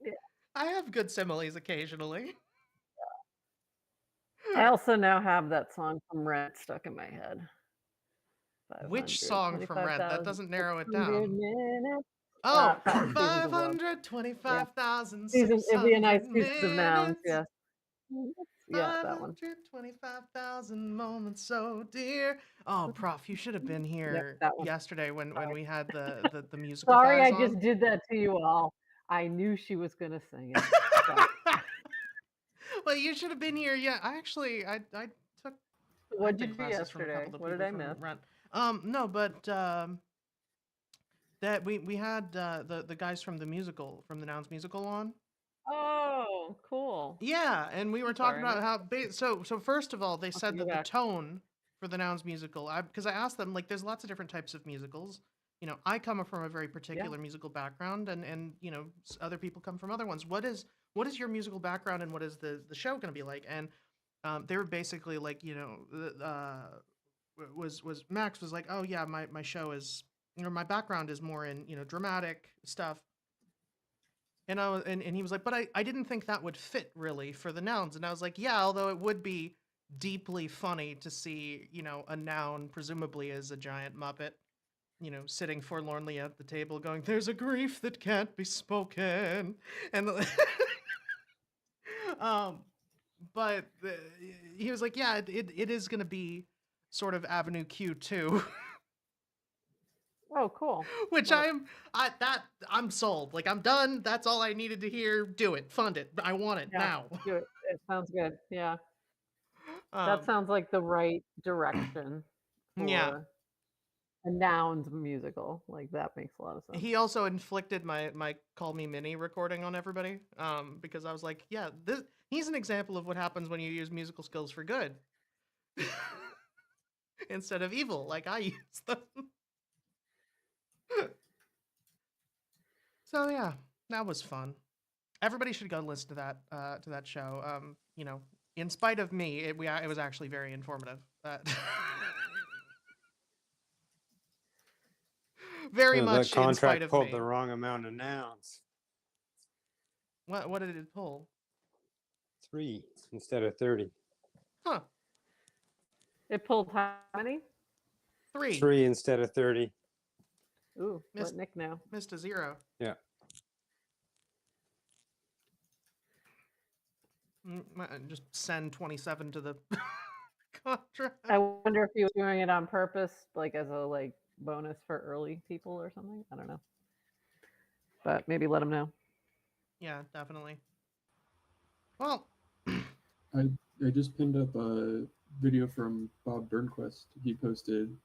Yeah. I have good similes occasionally. I also now have that song from Rent stuck in my head. Which song from Rent? That doesn't narrow it down. 525,600 minutes. Oh, Seasons of Love. 525,000. It'd be a nice season of nouns, yes. Yeah, that one. 525,000 moments so dear. Oh, Prof, you should have been here that one. yesterday when we had the musical Sorry, I guys just on. did that to you all. I knew she was gonna sing it. but Well, you should have been here. Yeah, I took What'd you acting do classes from a yesterday? couple of What did people I from miss? Rent. No, but that we had the guys from the Nouns musical on. Oh, cool. Yeah, and we were I'm talking sorry, about how so first of all, they said go that the back. tone for the Nouns musical, because I asked them, like, there's lots of different types of musicals. You know, I come from a very particular musical background, and you know, other people come from other ones. What is your musical background, and what is the show going to be like? And they were basically like, you know, was Max was like, oh yeah, my show is, you know, my background is more in, you know, dramatic stuff. And and he was like, but I didn't think that would fit really for the Nouns. And I was like, yeah, although it would be deeply funny to see, you know, a noun presumably as a giant Muppet, you know, sitting forlornly at the table going, there's a grief that can't be spoken. And but he was like, yeah, it is going to be sort of Avenue Q too. Oh, cool. Which I'm sold. Like, I'm done. That's all I needed to hear. Do it. Fund it. I want it now. Do it. It sounds good. Yeah. Um, That sounds like the right direction Yeah. for a Nouns musical. Like that makes a lot of sense. He also inflicted my Call Me Minnie recording on everybody, because I was like, yeah, he's an example of what happens when you use musical skills for good instead of evil, like I use them. So yeah, that was fun. Everybody should go listen to that show. You know, in spite of me, it was actually very informative. Very So the much in spite contract of pulled me. the wrong amount of nouns. What did it pull? 3 instead of 30. Huh? It pulled how many? 3. 3 instead of 30. Ooh, Missed- let Nick know. Missed a 0. Yeah. Just send 27 to the contract. I wonder if he was doing it on purpose, like as a bonus for early people or something. I don't know. But maybe let him know. Yeah, definitely. Well, I just pinned up a video from Bob Burnquist. He posted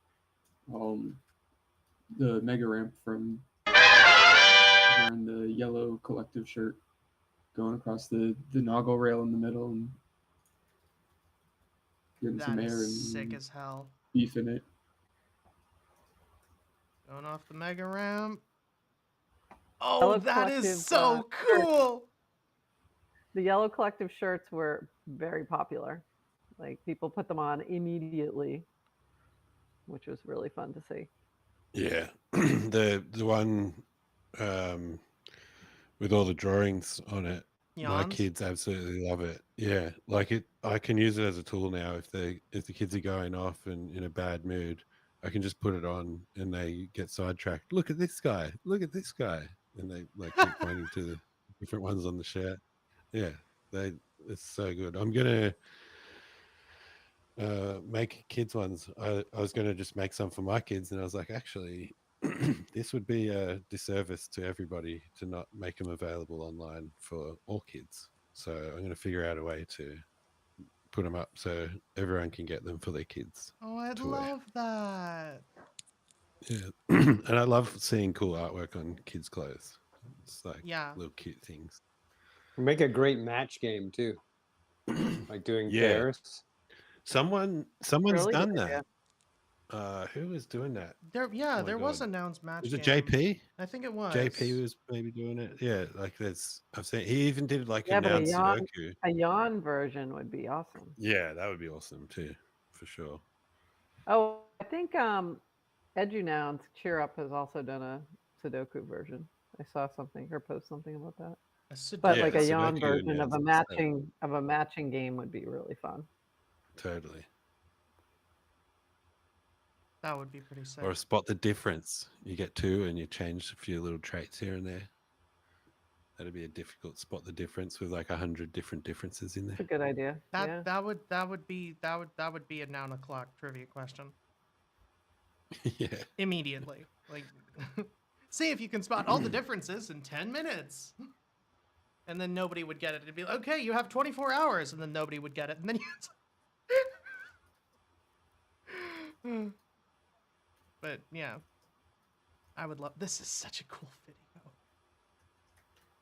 the mega ramp from wearing the yellow collective shirt going across the Noggle rail in the middle and getting some that air and is sick as hell. beef in it. Going off the mega ramp. Oh, Yellow that is Collective, so cool. The yellow collective shirts were very popular. Like people put them on immediately, which was really fun to see. Yeah, the one with all the drawings on it. My Yawns? kids absolutely love it. Yeah, like it. I can use it as a tool now. If the kids are going off and in a bad mood, I can just put it on and they get sidetracked. Look at this guy. Look at this guy, and they like keep pointing to the different ones on the shirt. Yeah, it's so good. I'm gonna make kids ones. I was gonna just make some for my kids, and I was like, actually, this would be a disservice to everybody to not make them available online for all kids. So I'm going to figure out a way to put them up so everyone can get them for their kids. Oh, I'd to wear. love that. Yeah, and I love seeing cool artwork on kids' clothes. It's like Yeah. little cute things. Make a great match game too, like doing Yeah. pairs. Someone's Really done good that. idea. Who was doing that? There my was a God. Nouns match Was it game. JP? I think it was. JP was maybe doing it. Yeah, like I've seen. He even did like Yeah, a but Noun Sudoku. a yawn version would be awesome. Yeah, that would be awesome too, for sure. Oh, I think EduNouns Cheer Up has also done a Sudoku version. I saw something or post something about that. But Yeah, like a yawn Sudoku version of Nouns a is matching game would be really fun. totally. That would be pretty sick. Or spot the difference. You get 2 and you change a few little traits here and there. That'd be a difficult spot the difference with like 100 different differences in That's a there. good idea. That Yeah. that would be a Noun o'clock trivia question. Yeah. Immediately. Like see if you can spot all the differences in 10 minutes. And then nobody would get it. It'd be like, okay, you have 24 hours, and then nobody would get it. And then you But yeah. I would love this is such a cool video.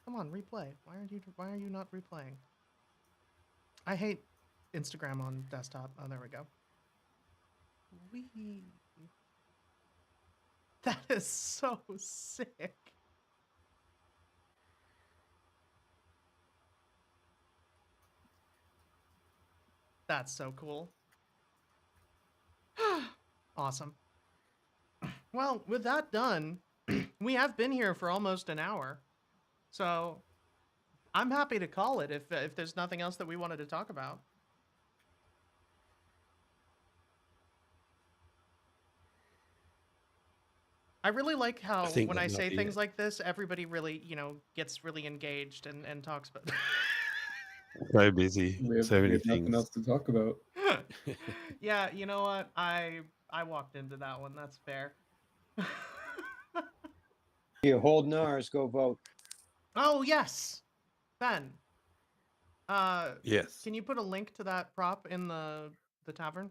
Come on, replay. Why are you not replaying? I hate Instagram on desktop. Oh, there we go. Wee. That is so sick. That's so cool. Awesome. Well, with that done, we have been here for almost an hour. So I'm happy to call it if there's nothing else that we wanted to talk about. I really like how think when that I might say be things it. like this, everybody really, gets really engaged and talks about So busy. We have, So many nothing things. else to talk about. Yeah, you know what? I walked into that one. That's fair. You holding ours, go vote. Oh, yes. Ben. Yes. Can you put a link to that prop in the tavern?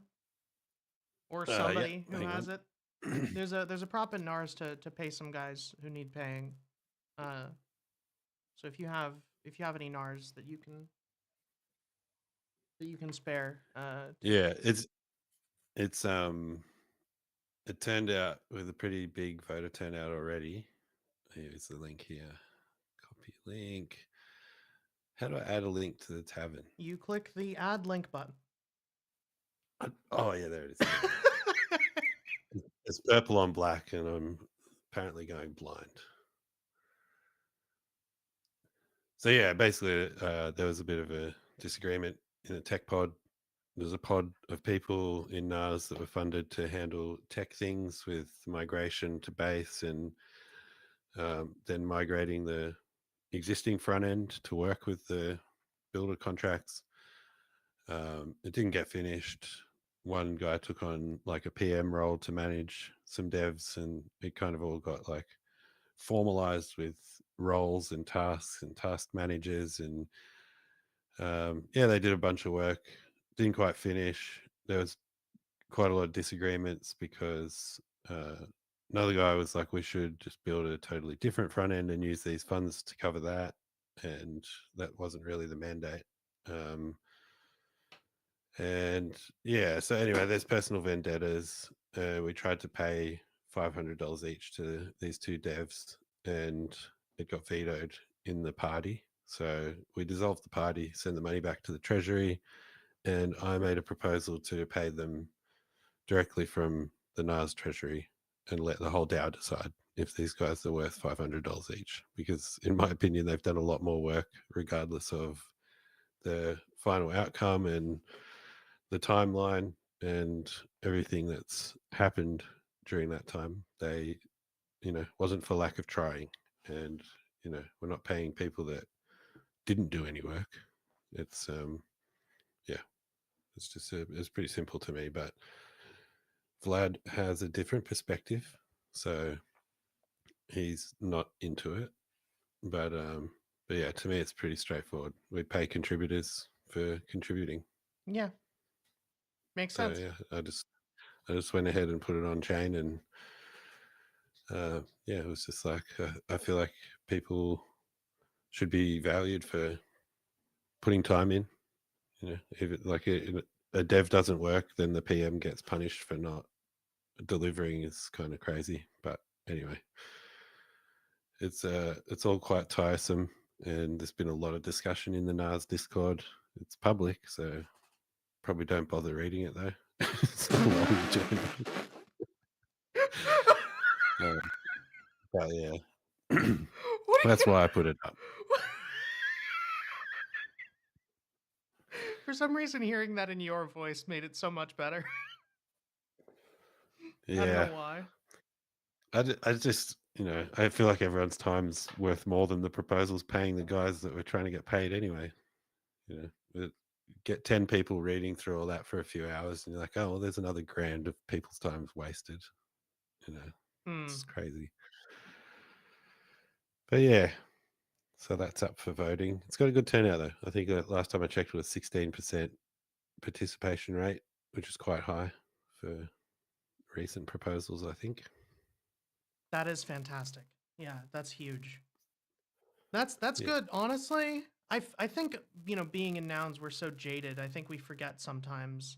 Or Yeah, somebody who hang has on. it? There's a prop in NARS to pay some guys who need paying. So if you have any NARS that you can spare, Yeah, it's it turned out with a pretty big voter turnout already. Here's the link here. Copy link. How do I add a link to the tavern? you click the add link button. Oh yeah, there it is. It's purple on black, and I'm apparently going blind. So yeah, basically, there was a bit of a disagreement in the tech pod. There's a pod of people in NAS that were funded to handle tech things with migration to base and then migrating the existing front end to work with the builder contracts. It didn't get finished. One guy took on like a PM role to manage some devs, and it kind of all got like formalized with roles and task managers, and yeah, they did a bunch of work. Didn't quite finish. There was quite a lot of disagreements because another guy was like, we should just build a totally different front end and use these funds to cover that, and that wasn't really the mandate. And yeah, so anyway, there's personal vendettas. We tried to pay $500 each to these two devs, and it got vetoed in the party. So we dissolved the party, sent the money back to the treasury, and I made a proposal to pay them directly from the NAS treasury and let the whole DAO decide if these guys are worth $500 each. Because in my opinion, they've done a lot more work, regardless of the final outcome and the timeline and everything that's happened during that time. They, wasn't for lack of trying. And, we're not paying people that didn't do any work. It's, yeah, it's pretty simple to me. But Vlad has a different perspective. So he's not into it. But yeah, to me, it's pretty straightforward. We pay contributors for contributing. Yeah, makes So sense. yeah, I just went ahead and put it on chain, and yeah, it was just like I feel like people should be valued for putting time in. If a dev doesn't work, then the PM gets punished for not delivering. Is kind of crazy, but anyway, it's all quite tiresome, and there's been a lot of discussion in the NAS Discord. It's public, so probably don't bother reading it though. While you're doing it. But yeah, What are that's you why I put it up. For some reason, hearing that in your voice made it so much better. I don't Yeah, know why. I just, I feel like everyone's time's worth more than the proposals paying the guys that were trying to get paid anyway. Get 10 people reading through all that for a few hours, and you're like, oh, well, there's another grand of people's time's wasted. It's crazy. But yeah, so that's up for voting. It's got a good turnout though. I think last time I checked it was 16% participation rate, which is quite high for recent proposals, I think. That is fantastic. Yeah, that's huge. That's Yeah. good. Honestly, I think, being in nouns, we're so jaded. I think we forget sometimes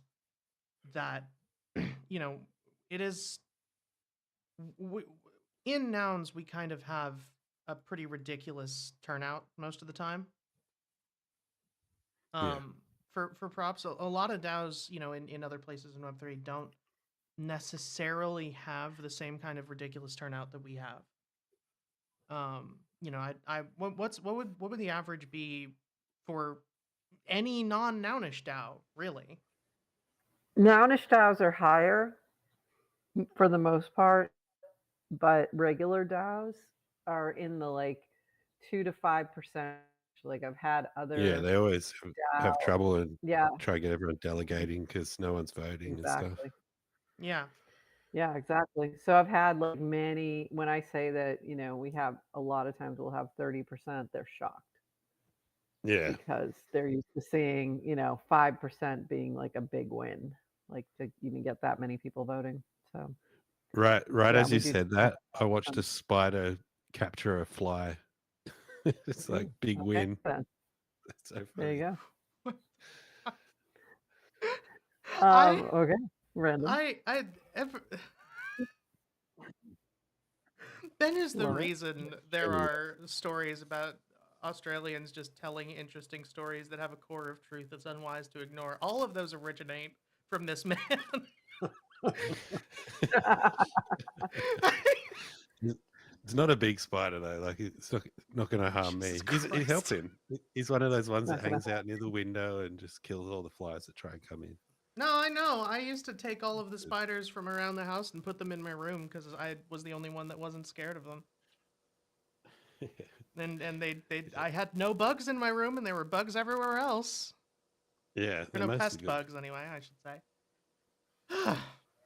that, it is in nouns we kind of have a pretty ridiculous turnout most of the time. Yeah. For props, a lot of DAOs, in other places in Web3 don't necessarily have the same kind of ridiculous turnout that we have. What would the average be for any non-nounish DAO, really? Nounish DAOs are higher for the most part, but regular DAOs are in the like 2 to 5%. Like I've had Yeah, other they always have DAO, trouble and yeah, try to get everyone delegating because no one's voting and stuff. exactly. Yeah. Yeah, exactly. So I've had like many, when I say that, we have a lot of times we'll have 30%, they're shocked Yeah. because they're used to seeing, 5% being like a big win, like to even get that many people voting. So Right Yeah, as we you do said that, I watched a spider capture a fly. It's like big Okay, win. then. That's so There you funny. go. I Okay, random. I ever Ben is the Love it. reason there are stories about Australians just telling interesting stories that have a core of truth that's unwise to ignore. All of those originate from this man. It's not a big spider though. Like it's not going to harm Jesus me. He's Christ. helping. He's one of those ones Not that gonna hangs out near the window and just kills all the flies that try and come in. No, I know. I used to take all of the spiders from around the house and put them in my room because I was the only one that wasn't scared of them. And I had no bugs in my room, and there were bugs everywhere else. Yeah, Or no pest bugs, anyway, I should say.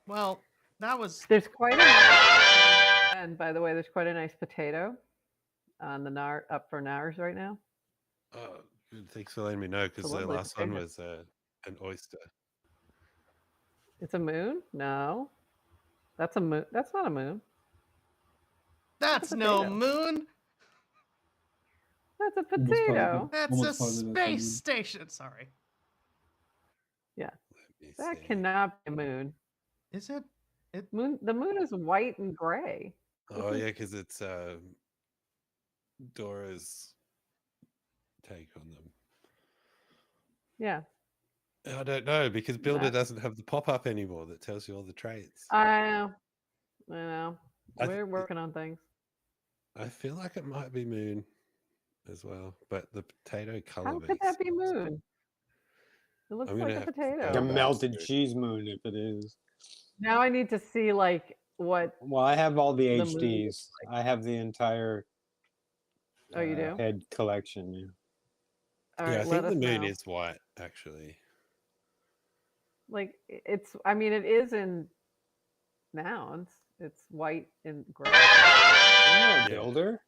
Well, that was. There's quite a nice, and by the way, there's quite a nice potato on the up for Nars right now. Oh, good. Thanks for letting me know because the lovely last one potato. was an oyster. It's a moon? No, that's a moon. That's not a moon. That's a no potato. moon. That's a Almost potato. positive. That's a Almost positive that's a space moon. station. Sorry. Yeah, Let me that see. cannot be a moon. Is it? Moon. The moon is white and gray. Oh yeah, because it's Dora's take on them. Yeah, I don't know because Builder That- doesn't have the pop-up anymore that tells you all the traits. I know. I know. I We're th- working on things. I feel like it might be Moon as well, but the potato color How could makes that be sense. moon? It looks I'm gonna like a have to potato. Like go a back melted to it. cheese moon if it is. Now I need to see like what. Well, I have all the The moon HDs. I have the entire Oh, you do? head collection. Yeah. All Yeah, right, I let think the us moon know. is white actually. Like it's. I mean, it is in nouns. It's white and gray. Isn't there a Yeah. builder?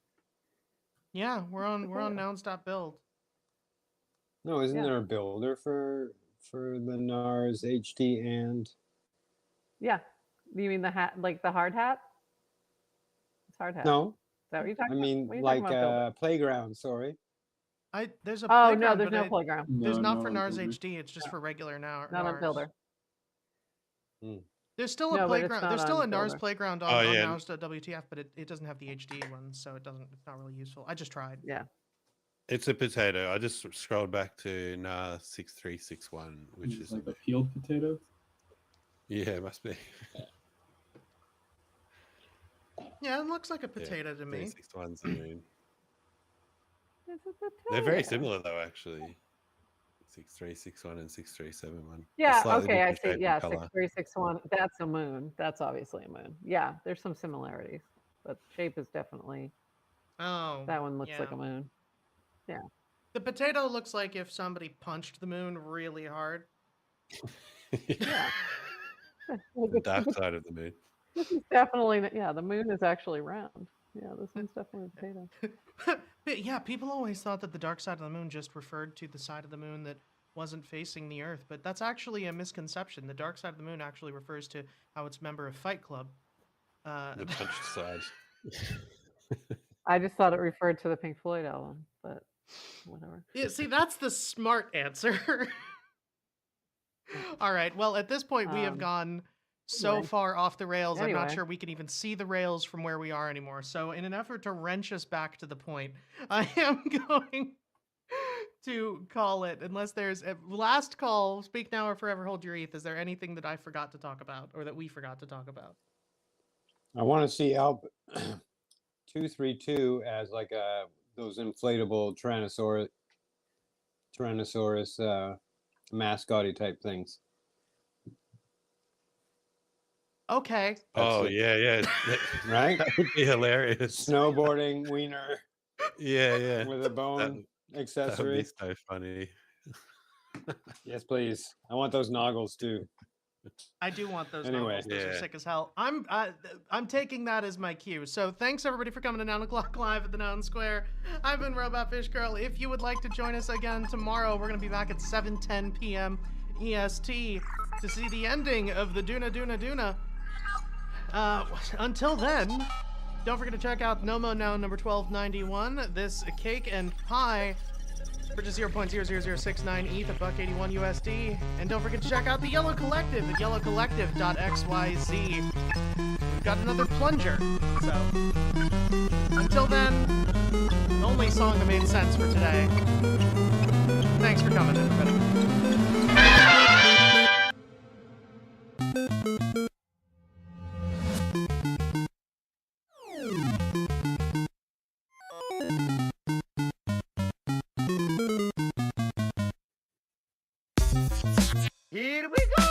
Yeah, we're on Potato. nouns.build. No, isn't Yeah. there a builder for the NARS HD and Yeah. You mean the hat, like the hard hat? It's hard hat. no? Is that what you're talking I about? mean What are you like talking about, Builder? playground. Sorry. There's a Oh playground, no, there's but no playground. there's No, not no for on NARS Builder. HD. It's just for regular Not NARS. on Builder. There's still a No, but it's playground. not There's still a on NARS Builder. playground Oh, on yeah. NARS.wtf, but it doesn't have the HD one, so it's not really useful. I just tried. Yeah. It's a potato. I just scrolled back to NAR 6361, which It's is like a peeled potato. yeah, it must be. Yeah, it looks like a Yeah, potato to me. 361's the moon. It's a potato. They're very similar though, actually. 6361 and 6371. Yeah. Slightly Okay, I different see. shape and Yeah, colour. 6361. That's a moon. That's obviously a moon. Yeah, there's some similarities, but shape is definitely. Oh, That one looks like yeah. a moon. The potato looks like if somebody punched the moon really hard. Yeah. Like The it's dark side of the moon. This is definitely, the moon is actually round. Yeah, this one's definitely a potato. But yeah, people always thought that the dark side of the moon just referred to the side of the moon that wasn't facing the Earth, but that's actually a misconception. The dark side of the moon actually refers to how it's a member of Fight Club. The punched side. I just thought it referred to the Pink Floyd album, but whatever. Yeah, see, that's the smart answer. All right. Well, at this point, we have gone so anyway. far off the rails. I'm not Anyway. sure we can even see the rails from where we are anymore. So, in an effort to wrench us back to the point, I am going to call it. Unless there's a last call, speak now or forever hold your ETH. Is there anything that I forgot to talk about, or that we forgot to talk about? I want to see Alp 232 as like those inflatable Tyrannosaurus mascotty type things. Okay. Oh, That's it. yeah. Right? That would be hilarious. Snowboarding wiener Yeah. with a bone That would be accessory. so funny. Yes, please. I want those noggles too. I do want those Anyway. novels. Those are Yeah. sick as hell. I'm taking that as my cue. So thanks everybody for coming to 9 o'clock live at the Noun Square. I've been Robot Fish Girl. If you would like to join us again tomorrow, we're gonna be back at 7:10 p.m. EST to see the ending of the Duna. Until then, don't forget to check out Nomo Noun number 1291. This cake and pie for just 0.00069 ETH at $1.81 USD. And don't forget to check out the Yellow Collective at yellowcollective.xyz. We've got another plunger. So, until then, the only song that made sense for today. Thanks for coming, everybody. Here we go!